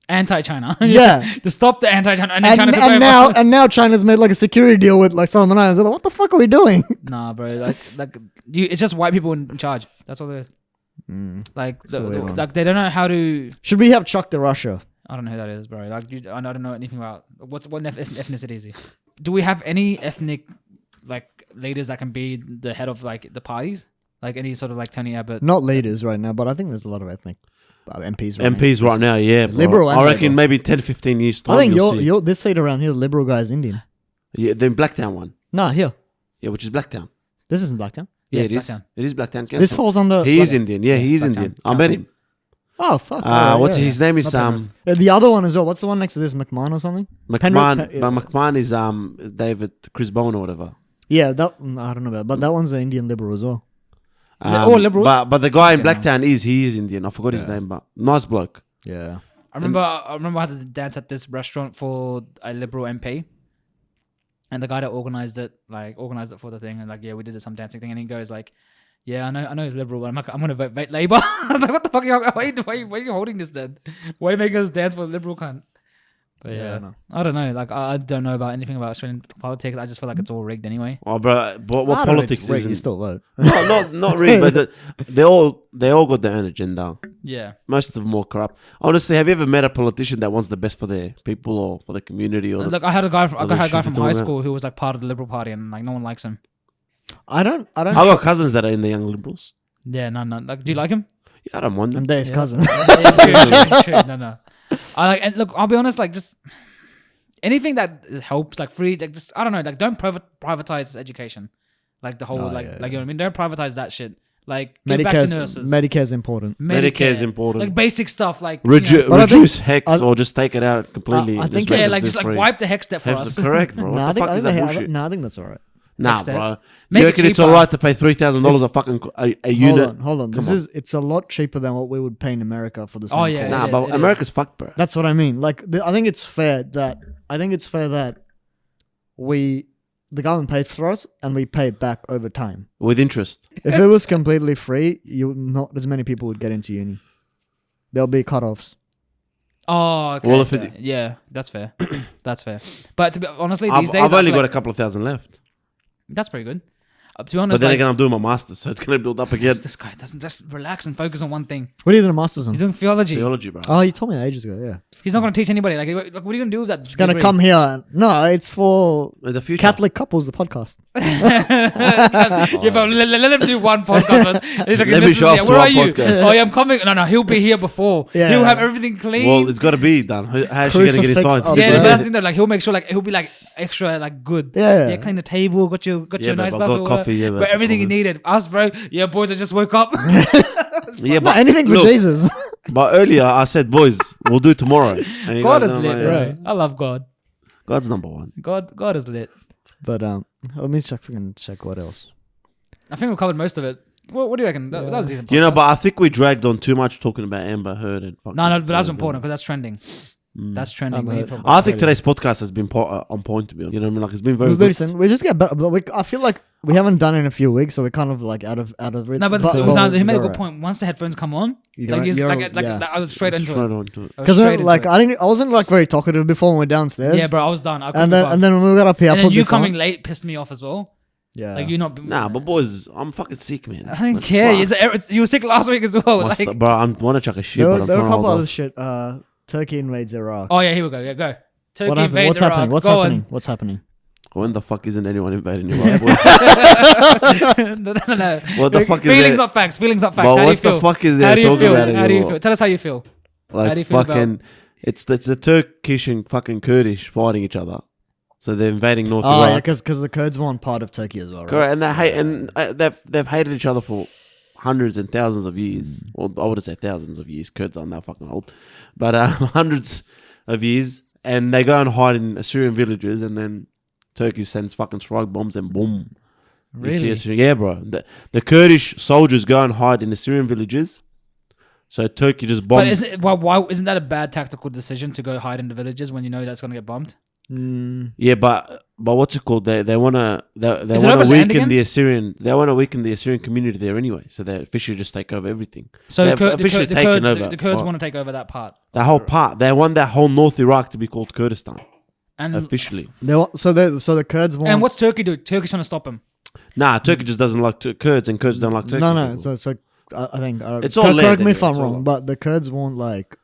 Anti-China. Yeah. To stop the anti-China and then and, China took and over. now China's made like a security deal with like Solomon Islands. They're like, what the fuck are we doing? Nah, bro. It's just white people in charge. That's all it is. Like, It's a weird one. like they don't know how to. Should we have Chuck to Russia? I don't know who that is, bro. Like, I don't know anything about what ethnicity is he? Do we have any ethnic like leaders that can be the head of like the parties? Like any sort of like Tony Abbott? Not leaders right now, but I think there's a lot of ethnic MPs. Right MPs right now, yeah. bro. Liberal and I reckon Labour. maybe 10, 15 years time. I think you'll see. your this seat around here, the Liberal guy is Indian. Yeah, the Blacktown one. No, here. Yeah, which is Blacktown. This isn't Blacktown. Yeah, Yeah, it is. Blacktown. It is Blacktown. This falls under. He is Black- Indian. Yeah, he is Blacktown Indian. I met Council. him. Oh fuck. alright, What's yeah, his yeah. name is Not Penrith. The other one as well. What's the one next to this? McMahon or something? McMahon. Penrith- But McMahon is David Chris Bowen or whatever. Yeah, that I don't know about, but that one's an Indian Liberal as well. They're all liberals? But the guy in Okay, no. Blacktown he is Indian. I forgot his name, but nice bloke. Yeah. I remember I had to dance at this restaurant for a Liberal MP. And the guy that organized it for the thing, and like, yeah, we did some dancing thing, and he goes like, yeah, I know he's Liberal, but I'm gonna vote Labour. I was like, what the fuck? Why are you holding this then? Why are you making us dance for the Liberal cunt? But Yeah, yeah, I know. I don't know. Like, I don't know about anything about Australian politics. I just feel like it's all rigged anyway. Oh, bro, but what I don't know, politics it's rigged, is? you still vote. No, not really. But they all got their own agenda. Yeah. Most of them more corrupt. Honestly, have you ever met a politician that wants the best for their people or for the community? Or Look, I had a guy from Other shit high you're talking school who was like part of the Liberal Party, and like no one likes him. I don't. I got cousins that are in the Young Liberals. Yeah, no. Like, do you like him? Yeah, I don't want them. I'm Dave's Yeah. cousin. Yeah, true. No. I like, and look, I'll be honest, like, just anything that helps, like, free, like, just, I don't know, like, don't privatize education. Like, the whole, Oh, like, yeah, you know what I mean? Don't privatize that shit. Like, give back to nurses. Medicare's important. Medicare is important. Like, basic stuff, like, you know, But I think- Reduce hex or just take it out completely. I think- make yeah, it like, just, like, free. wipe the hex step for Hex- us. Correct, bro. No, What the fuck is that bullshit? I think that's all right. Nah, Next step. bro. Make You it reckon it's cheaper. alright to pay $3,000 a fucking a unit? Hold on. Come on. It's a lot cheaper than what we would pay in America for the same Oh, yeah, course. Nah, It is, but it is. America's fucked, bro. That's what I mean. Like, I think it's fair that the government paid for us and we paid back over time. With interest. If it was completely free, not as many people would get into uni. There'll be cutoffs. Oh, okay. Well, if it- yeah, that's fair. That's fair. But to be honestly, I've, these days, I've I only feel got a like- couple of thousand left. That's pretty good. To be But honest, then like, again, I'm doing my master's, so it's going to build up again. this guy doesn't just relax and focus on one thing. What are you doing a master's on? He's doing theology. Theology, bro. Oh, you told me ages ago, yeah. He's not going to teach anybody. Like, what are you going to do with that? It's going to come here. No, it's for In the future. Catholic couples, the podcast. Yeah, but let him do one podcast first. He's like, Let me "Listen, show up yeah, to where our are you? podcast." Oh, yeah, I'm coming. No, he'll be here before. Yeah. He'll have everything clean. Well, it's got to be done. How's she going to get Crucifix inside? up yeah, there. but that's the thing though. Like, he'll make sure, like, he'll be like extra, like, good. Yeah. Clean the table. Got you Yeah, a nice babe, I glass got of water. coffee, yeah, but babe, everything you coffee. needed. Us, bro. Yeah, boys, I just woke up. Yeah, No, but anything for look, Jesus. But earlier I said, boys, we'll do tomorrow. And you God guys is are lit, like, bro. Right. I love God. God's number one. God is lit. But let me check what else. I think we've covered most of it. What do you reckon? That was a decent podcast. You know, but I think we dragged on too much talking about Amber Heard and fucking. No, but that's important because that's trending. That's trending. When you talk about I think today's podcast has been on point to be honest. You know what I mean? Like it's been very It's good. decent. We just get better, but I feel like we haven't done it in a few weeks, so we're kind of like out of rhythm. No, but he made a good point. Once the headphones come on, I was straight into it. Because I wasn't like very talkative before when we were downstairs. Yeah, bro, I was done. And then when we got up here, and then you coming late pissed me off as well. Yeah, like you not. Nah, but boys, I'm fucking sick, man. I don't care. You were sick last week as well. Like, bro, I want to chuck a shit. There were a couple other shit. Turkey invades Iraq. oh yeah, here we go. Yeah, go. Turkey What happened? invades What's Iraq. happening? What's Go happening? What's happening? When the fuck isn't anyone invading Iraq, boys? No. What the fuck is Feelings that? not facts. Feelings not facts. But How do you what the feel? fuck is How there do you talking feel? about it How do you anymore? feel? Tell us how you feel. How do Like you feel fucking, it's the Turkish and fucking Kurdish fighting each other, so they're invading North Oh, Iraq. because the Kurds weren't part of Turkey as well, right? Correct, and they've hated each other for hundreds and thousands of years. Well, I wouldn't say thousands of years. Kurds aren't that fucking old, but hundreds of years. And they go and hide in Assyrian villages, and then Turkey sends fucking strike bombs, and boom. You see Really? Yeah, bro. The Kurdish soldiers go and hide in Assyrian villages. So Turkey just bombs. But why isn't that a bad tactical decision to go hide in the villages when you know that's gonna get bombed? Yeah, but what's it called? They wanna Is it wanna over land weaken again? the Assyrian. They wanna weaken the Assyrian community there anyway. So they officially just take over everything. So They've the officially taken over. the Kurds Oh. want to take over that part. The whole part. They want that whole North Iraq to be called Kurdistan And officially. So the Kurds want. and what's Turkey do? Turkey's trying to stop him. Nah, Turkey just doesn't like Kurds, and Kurds don't like Turkey. No. people. So I think It's all land correct me anyway, if I'm it's all- wrong, but the Kurds want like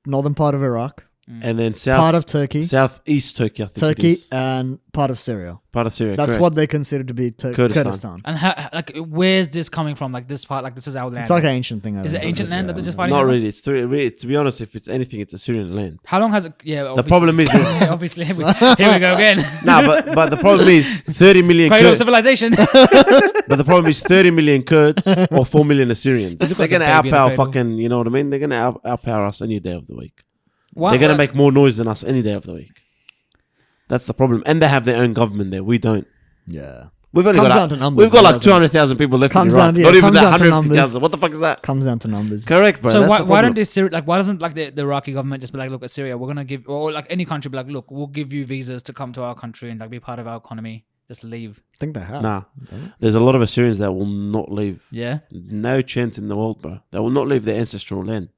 northern part of Iraq, And then part of Turkey, southeast Turkey, I think it Turkey, is. and part of Syria. Part of Syria. That's correct. what they consider to be Kurdistan. Kurdistan. And like, where's this coming from? Like this part, like this is our land. It's like an ancient thing. I Is it think. ancient land that they're just fighting Not over? really. It's really, to be honest, if it's anything, it's Assyrian land. How long has it? Yeah. The Obviously. problem is, obviously, here we go again. nah, but the problem is 30 million Cradle of Kurds. civilization. But the problem is 30 million Kurds or 4 million Assyrians. look They're like a gonna baby in a outpower cradle. fucking. You know what I mean? They're gonna outpower us any day of the week. Why- They're gonna why- make more noise than us any day of the week. That's the problem, and they have their own government there. We don't. Yeah. We've only Comes got down to numbers, we've got though, like doesn't it? 200,000 people left in Comes Iraq. down- yeah, Not even comes that down to 150,000. numbers. What the fuck is that? Comes down to numbers. Correct, bro. So That's why the don't problem. they Syria, like why doesn't like the Iraqi government just be like, look at Syria, we're gonna give, or like any country be like, look, we'll give you visas to come to our country and like be part of our economy, just leave. I think they have. Nah, there's a lot of Assyrians that will not leave. Yeah. No chance in the world, bro. They will not leave their ancestral land.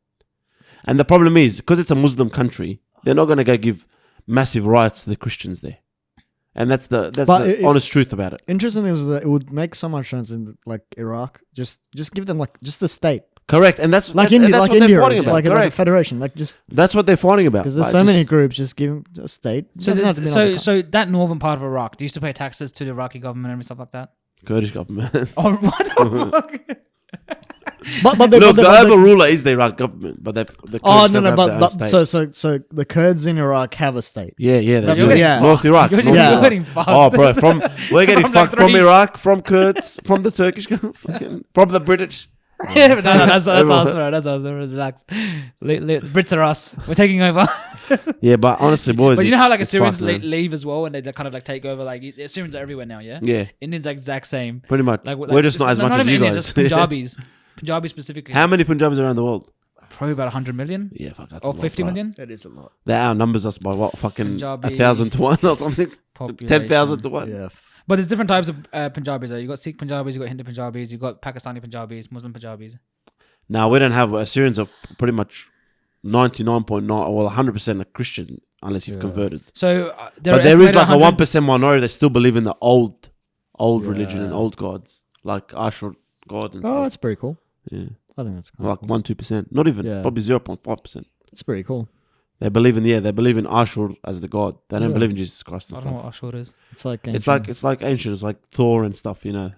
And the problem is, because it's a Muslim country, they're not going to go give massive rights to the Christians there. And that's the honest truth about it. Interesting thing is that it would make so much sense in like Iraq. Just give them like just the state, Correct. And that's like that's, India, that's like what India, they're fighting is, about. like a Correct. federation, like just That's what they're fighting about. because there's Like, so just- many groups. Just give them a state. So Doesn't have to be so that northern part of Iraq, do you used to pay taxes to the Iraqi government and stuff like that? Kurdish government. Oh, what the fuck? but Look, the overruler is the Iraq government, but the Kurdish oh no government have their own but state. so the Kurds in Iraq have a state. Yeah, That's do. what- yeah. North Iraq. You're North Yeah. Iraq. getting fucked. Oh, bro, we're getting From, like, fucked from three- Iraq, from Kurds, from the Turkish, from the British. Yeah, but no, that's Everyone. us, bro. That's us. Relax. Brits are us. We're taking over. Yeah, but honestly, boys. But you know how like it's Assyrians fucked, man. leave as well, and they kind of like take over. Like Assyrians are everywhere now. Yeah. Yeah, Indians the exact same. pretty much. Like We're just not as much as even you Indians, guys. Just Punjabis. Punjabis specifically. How many Punjabis around the world? Probably about 100 million Yeah, fuck, that's or a lot, 50 bro. million. That is a lot. They outnumbers us by what? Fucking Punjabi 1,000 to 1 or something? Population. 10,000 to 1? Yeah. But there's different types of Punjabis. You got Sikh Punjabis, you got Hindu Punjabis, you got Pakistani Punjabis, Muslim Punjabis. Now, we don't have. Assyrians are pretty much 99.9, well, 100% a Christian unless you've converted. So But there is estimated like a 100 1% minority that still believe in the old religion and old gods, like Ashur God and Oh, stuff. that's pretty cool. Yeah. I think that's cool. Like 1-2%. Not even, Yeah. probably 0.5%. It's pretty cool. They believe in Ashur as the god. They don't Yeah. believe in Jesus Christ and I don't know stuff. what Ashur is. It's like It's like ancient. It's like Thor and stuff. You know,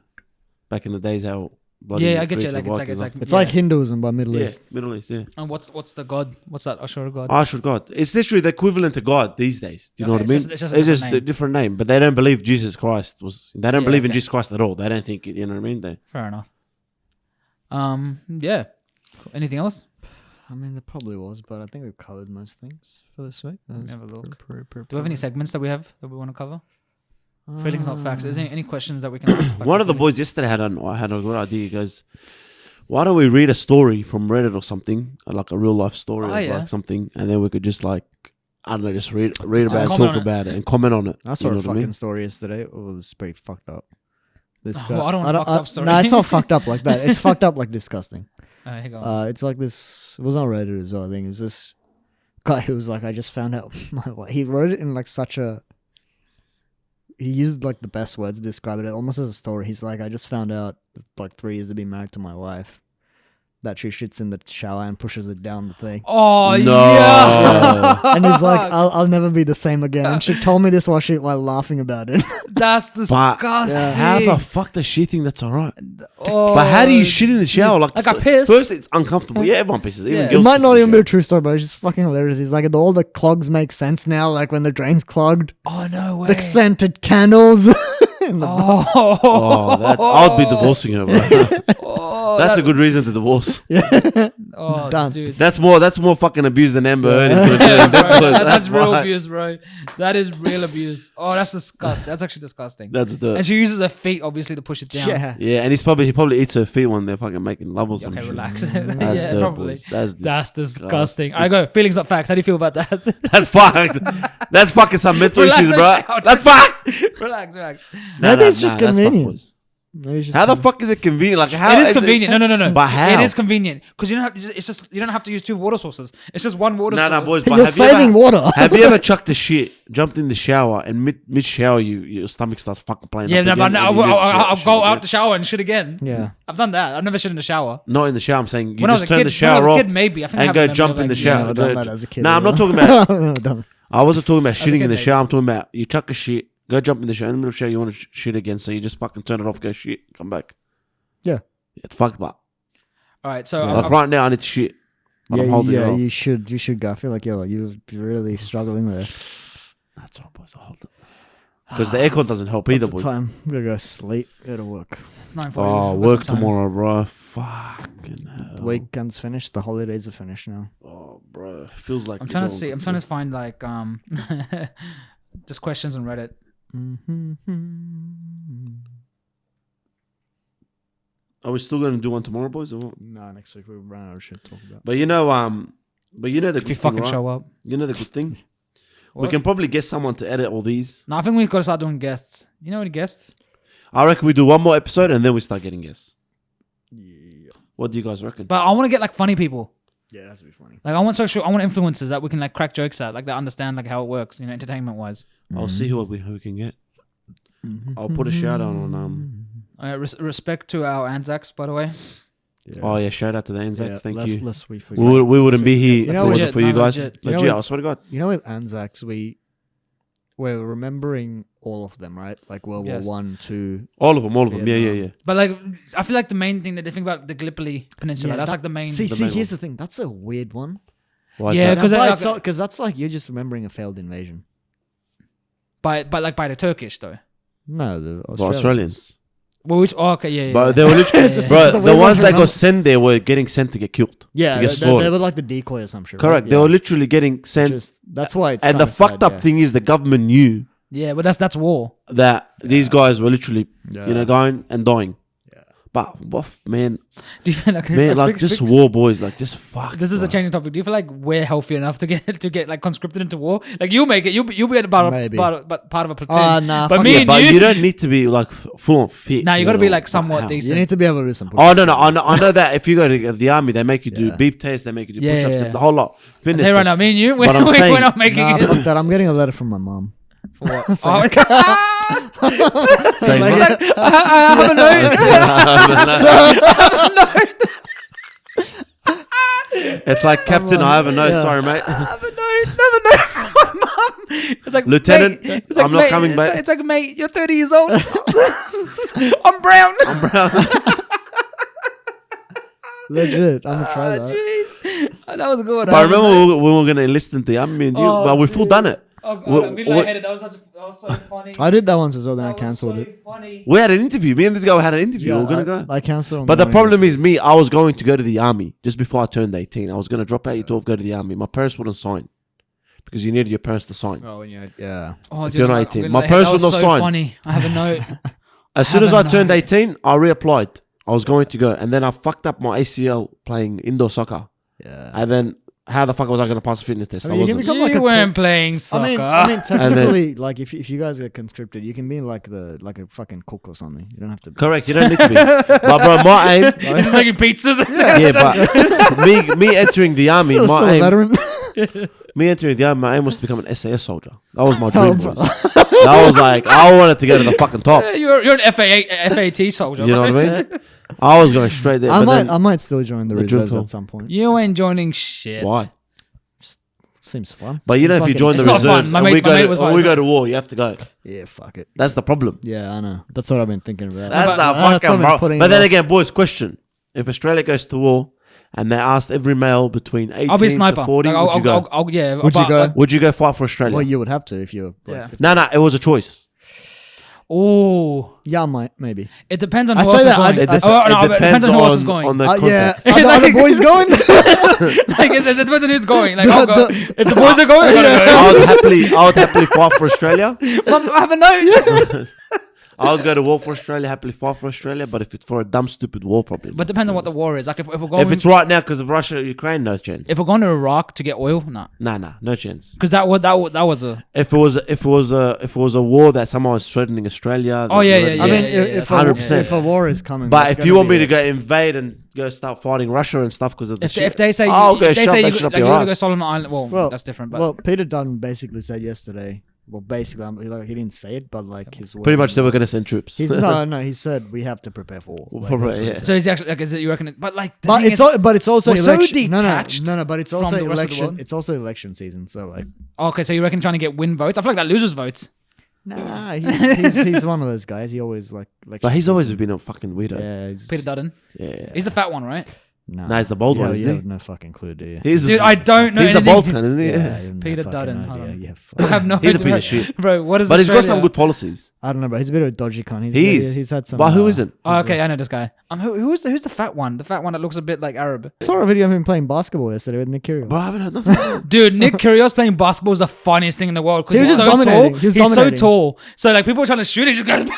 back in the days how. bloody Yeah, I get you. Greeks Like and it's Vikings like and it's yeah. like Hinduism by Middle yeah, East. Middle East. Yeah, And what's the god? What's that Ashur god? Ashur god. It's literally the equivalent to God these days. Do you know Okay, what I it's mean? just- it's just a different a name. different name, but they don't believe Jesus Christ was. They don't Yeah, believe in okay. Jesus Christ at all. They don't think. You know what I mean? They. Fair enough. Yeah. Anything else? I mean, there probably was, but I think we've covered most things for this week. Let me have a look. Pretty Do we have any segments that we want to cover? Feelings, not facts. Is there Ah. any questions that we can ask? Like, One of the feelings? boys yesterday had a good idea. He goes, "Why don't we read a story from Reddit or something, like a real life story Oh, or yeah. like something, and then we could just like, I don't know, just read Just about it, comment talk on it. about it, and comment on it." I saw You know a what I fucking mean? story yesterday. It was pretty fucked up. This Oh, guy. I don't want a fucked up story. No, it's not fucked up like that. It's fucked up like disgusting. Here you go. It's like this. It was on Reddit as well. I think it was this guy who was like, I just found out my wife. He wrote it in like such a. He used like the best words to describe it, almost as a story. He's like, I just found out like 3 years to be married to my wife that she shits in the shower and pushes it down the thing. Oh No. yeah. And he's like, I'll never be the same again. And she told me this while laughing about it. That's disgusting. How the fuck does she think that's alright? Oh, But how do you shit in the shower? Like I piss. First, it's uncomfortable. Yeah, everyone pisses. Even Yeah. It girls might piss not in the even be shower. a true story, but it's just fucking hilarious. He's like, all the clogs make sense now, like when the drain's clogged. Oh no way. The scented candles. in the Oh, I'll be divorcing her, bro. That's a good reason to divorce. Oh, Done. dude. That's more fucking abuse than Amber Heard is gonna do. Yeah, bro, That's that's real fine. abuse, bro. That is real abuse. Oh, that's disgusting. That's actually disgusting. That's And dirt. she uses her feet obviously to push it down. Yeah. Yeah, and he probably eats her feet when they're fucking making love or Okay, something. relax. That's yeah, dirt, probably. boys. That's That's disgusting. I go. Feelings, not facts. How do you feel about that? That's fucked. That's fucking some mental Relax, issues, bro. relax. That's fucked. relax. Maybe it's just that's fucked, convenient. boys. Maybe it's just How the convenient. fuck is it convenient? Like how It is convenient. No. But how? It is convenient because you don't have. It's just you don't have to use 2 water sources. It's just one water source. No, boys. But You're have you saving ever, water. Have you ever chucked the shit, jumped in the shower, and mid shower, your stomach starts fucking playing? Yeah, up no, but again, no, and you need to I'll shit go again? out the shower and shit again. Yeah. I've done that. I've never shit in the shower. Not in the shower. I'm saying you When I was just a turn kid, the shower when I was a off kid, maybe I think I and have a go memory jump of, in the like, shower. Yeah, I've done that as a kid. Nah, I'm not as talking well. about. I've done it. I wasn't talking about a shitting kid, in the maybe. shower. I'm talking about you chuck a shit, go jump in the shower. In the middle of the shower, you want to shit again, so you just fucking turn it off, go shit, come back. Yeah. It's fucked, but All right, so like right now I need to shit. But I'm holding it off. you should go. I feel like you're really struggling there. That's all, boys. I'll hold it. Because the aircon doesn't help either, What's boys. the time? I'm gonna go sleep. Go to work. it's 9:40. Oh, I've got work some time. tomorrow, bro. Fucking hell. The weekend's finished. The holidays are finished now. Oh, bro. Feels like I'm you're trying to going see. I'm trying to find like just questions on Reddit. Are we still going to do one tomorrow, boys? Or what? No, next week we'll run out of shit to talk about. But you know the If you good thing, fucking right? show up. You know the good thing? We What? can probably get someone to edit all these. No, I think we've got to start doing guests. You know any guests? I reckon we do one more episode and then we start getting guests. Yeah, What do you guys reckon? But I want to get like funny people. that's be funny. Like I want influencers that we can like crack jokes at, like that understand like how it works, you know, entertainment wise. I'll see who we can get. I'll put a shout out on Respect to our Anzacs, by the way. Yeah. Oh yeah, shout out to the Anzacs. Thank you. Lest we forget. We wouldn't be here You if know, it wasn't legit, for you no, guys. legit. You know Legit, what- I swear to God. You know, with Anzacs, we're remembering all of them, right? Like World Yes. War 1, 2. All of them. Yeah, Vietnam. yeah. But like, I feel like the main thing that they think about the Gallipoli Peninsula. Yeah, that's that- like the main. See, main here's the thing. That's a weird one. Why is Yeah, that? 'cause Because that's like you're just remembering a failed invasion. by the Turkish though. No, the Well, Australians. Well, okay, yeah. But they were literally, It's just- bro, it's the the weird ones one that to got sent there were getting sent to get killed. Yeah, to they get slaughtered. were like the decoy or some shit. Correct. Right? They were literally getting sent. That's why it's And the kinda fucked sad, up thing is the government knew yeah, but that's war. that these guys were literally, Yeah. going and dying. Yeah. But, man, Do you feel like just war, boys. Like, just fuck. This is a bro. changing topic. Do you feel like we're healthy enough to get like conscripted into war? Like you'll make it. You'll be a part Maybe. of a platoon. Nah, but fuck me yeah, and But you. you don't need to be like full on fit. Nah, you got to be like But somewhat how? decent. You need to be able to do some. Oh no, I know that if you go to the army, they make you do Yeah. beep tests, they make you do Yeah, push-ups, yeah. the whole lot. I Fitness tell you right now, test. me and you, But I'm saying- we're not making Nah, it. fuck that. I'm getting a letter from my mom. For what? Saying- Saying Like, what? I have a note. It's like Captain, I have a nose. Yeah. Sorry, mate. I have a note from my mum. It's like Lieutenant, mate, it's like, I'm not mate, coming back. It's like, mate, you're 30 years old. I'm brown. legit. I'm gonna try that. Jeez. That was a good one. But I remember when we were going to enlist in the army, and you, Oh, but we full done it. Oh god, What- I'm getting what- lightheaded. That was so funny. I did that once as well, then I That was cancelled so it. funny. We had an interview. Me and this guy had an interview. we were gonna go. I cancelled. But the problem is me. I was going to go to the army just before I turned 18. I was gonna drop out at 12, go to the army. My parents wouldn't sign because you needed your parents to sign. Oh, yeah. Oh, If dude, you're not I'm 18. getting My lightheaded. parents That would was not so sign. funny. I have a note. As soon as I haven't turned known. 18, I reapplied. I was going to go, and then I fucked up my ACL playing indoor soccer. Yeah. And then how the fuck was I gonna pass a fitness test? I I mean, you can wasn't. become like You a weren't playing soccer. I mean, then- technically, like if you guys get conscripted, you can be like a fucking cook or something. You don't have to. Correct. You don't need to be. But bro, my aim. You're just making pizzas. Yeah, but me entering the army, Still a my aim. veteran. Me entering the army, my aim was to become an SAS soldier. That was my Oh, dream. bro. boys. That was like I wanted to get to the fucking top. You're an FAT soldier. You know what right? I mean? I was going straight there. I but might then, I might still join the the drill reserves pill. at some point. You ain't joining shit. why? Seems fun. But you know, Seems if you like join it- the It's not fun. reserves My and mate- we my go mate to, was when like- we go to war, you have to go. Yeah, fuck it. That's the problem. Yeah, I know. That's what I've been thinking about. That's But- the that's what I've fucking been bro. putting But it then off. again, boys, question: if Australia goes to war and they asked every male between 18 I'll be a sniper. to 40, Like, would you go? yeah. Would you but, go? like, Would you go fight for Australia? Well, you would have to if you're. yeah. No, it was a choice. Oh, Yeah, I might maybe. it depends on I who say else is that, going. I- It, I- Oh, no, it but depends who else is on, going. on the Yeah, context. are the other boys going? Like it depends on who's going. Like I'll go. The- If the boys are going, I gotta I would happily fight for Australia. go. I have a note. I would go to war for Australia, happily fight for Australia. But if it's for a dumb, stupid war, probably. But depends on what the war is. Like if we're going, If it's right now because of Russia, Ukraine, no chance. if we're going to Iraq to get oil, nah, Nah, no chance. because that was a. If it was a war that someone was threatening Australia. Oh, then yeah, already- yeah, I mean, yeah, if, yeah, 100%. if a war is coming, But that's if gonna you want be me to a- go invade and go start fighting Russia and stuff because of the If shit, they say I'll go if they shove say that you, shit up like, your you're gonna go ass. Solomon Island, well, Well, that's different. But Well, Peter Dunn basically said yesterday. Well, basically, he didn't say it, but like his Pretty much words they were was- going to send troops. He's no. He said we have to prepare for war. Like, For- that's what he yeah. said. so is he actually like? Is it you reckon? But like, the But thing it's is, but it's also we're so election. detached No. But it's from also the rest of the election. world. It's also election season. So like, okay. So you reckon trying to get win votes? I feel like that loses votes. nah, he's one of those guys. He always like. But he's always been a fucking weirdo. Yeah, he's Peter Dutton. Yeah. He's the fat one, right? nah, he's the bald one, Yeah, isn't you he? have no fucking clue, do you? He's Dude, I don't know. He's the anything. Balkan, isn't he? Yeah, Yeah. you have no Peter fucking Dutton, idea. hold on. Yeah, I have no He's a idea. piece of shit. Bro, what is But he's got Australia? some good policies. I don't know, but he's a bit of a dodgy cunt. He is. He's had some. But who isn't? Oh, okay, I know this guy. Who's the fat one? The fat one that looks a bit like Arab. I saw a video of him playing basketball yesterday with Nick Kyrgios. Bro, I haven't heard nothing. Dude, Nick Kyrgios playing basketball is the funniest thing in the world He because was he's so just dominating. tall. He was He's so dominating. tall. So like people are trying to shoot, he just goes,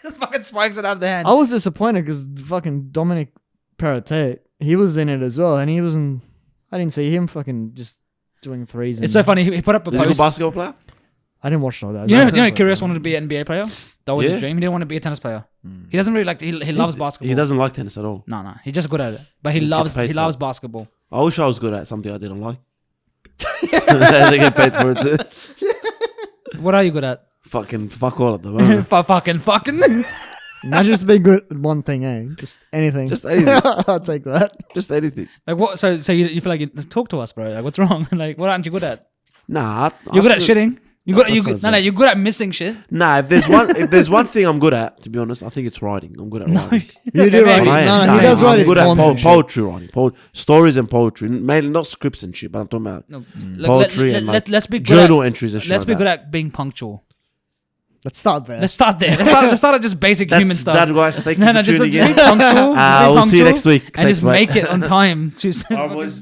just fucking spikes it out of the hand. I was disappointed because fucking Dominic Perrottet, he was in it as well, and he wasn't. I didn't see him fucking just doing threes. It's so funny. He put up a Is he a good post. basketball player? I didn't watch all that. You know, Kyrgios wanted to be an NBA player. That was Yeah. his dream. He didn't want to be a tennis player. He doesn't really like. He loves basketball. He doesn't like tennis at all. No. He's just good at it. But he Just loves. gets paid He for loves it. basketball. I wish I was good at something I didn't like. They get paid for it too. What are you good at? Fucking fuck all at the moment. fucking. Imagine just being good at one thing, eh? Just anything. Just anything. I'll take that. Just anything. Like what? So you feel like you talk to us, bro. Like what's wrong? Like what aren't you good at? Nah. You're good at shitting. You good? That You sounds no. like- You're good at missing shit. Nah, if there's one thing I'm good at, to be honest, I think it's writing. I'm good at writing. You do right. Maybe. I am. No, Nah, he does I'm write his good at poems and shit. poetry writing, stories and poetry, mainly not scripts and shit. But I'm talking about No, poetry and like let's be good journal at, entries and shit. Let's like be that. good at being punctual. Let's start there. Let's start there. Let's start at just basic human That's stuff. that, guys. Thank you No, for just tuning be in. punctual. Just be We'll see you punctual next week. and Thanks, just mate. make it on time. Alright, boys.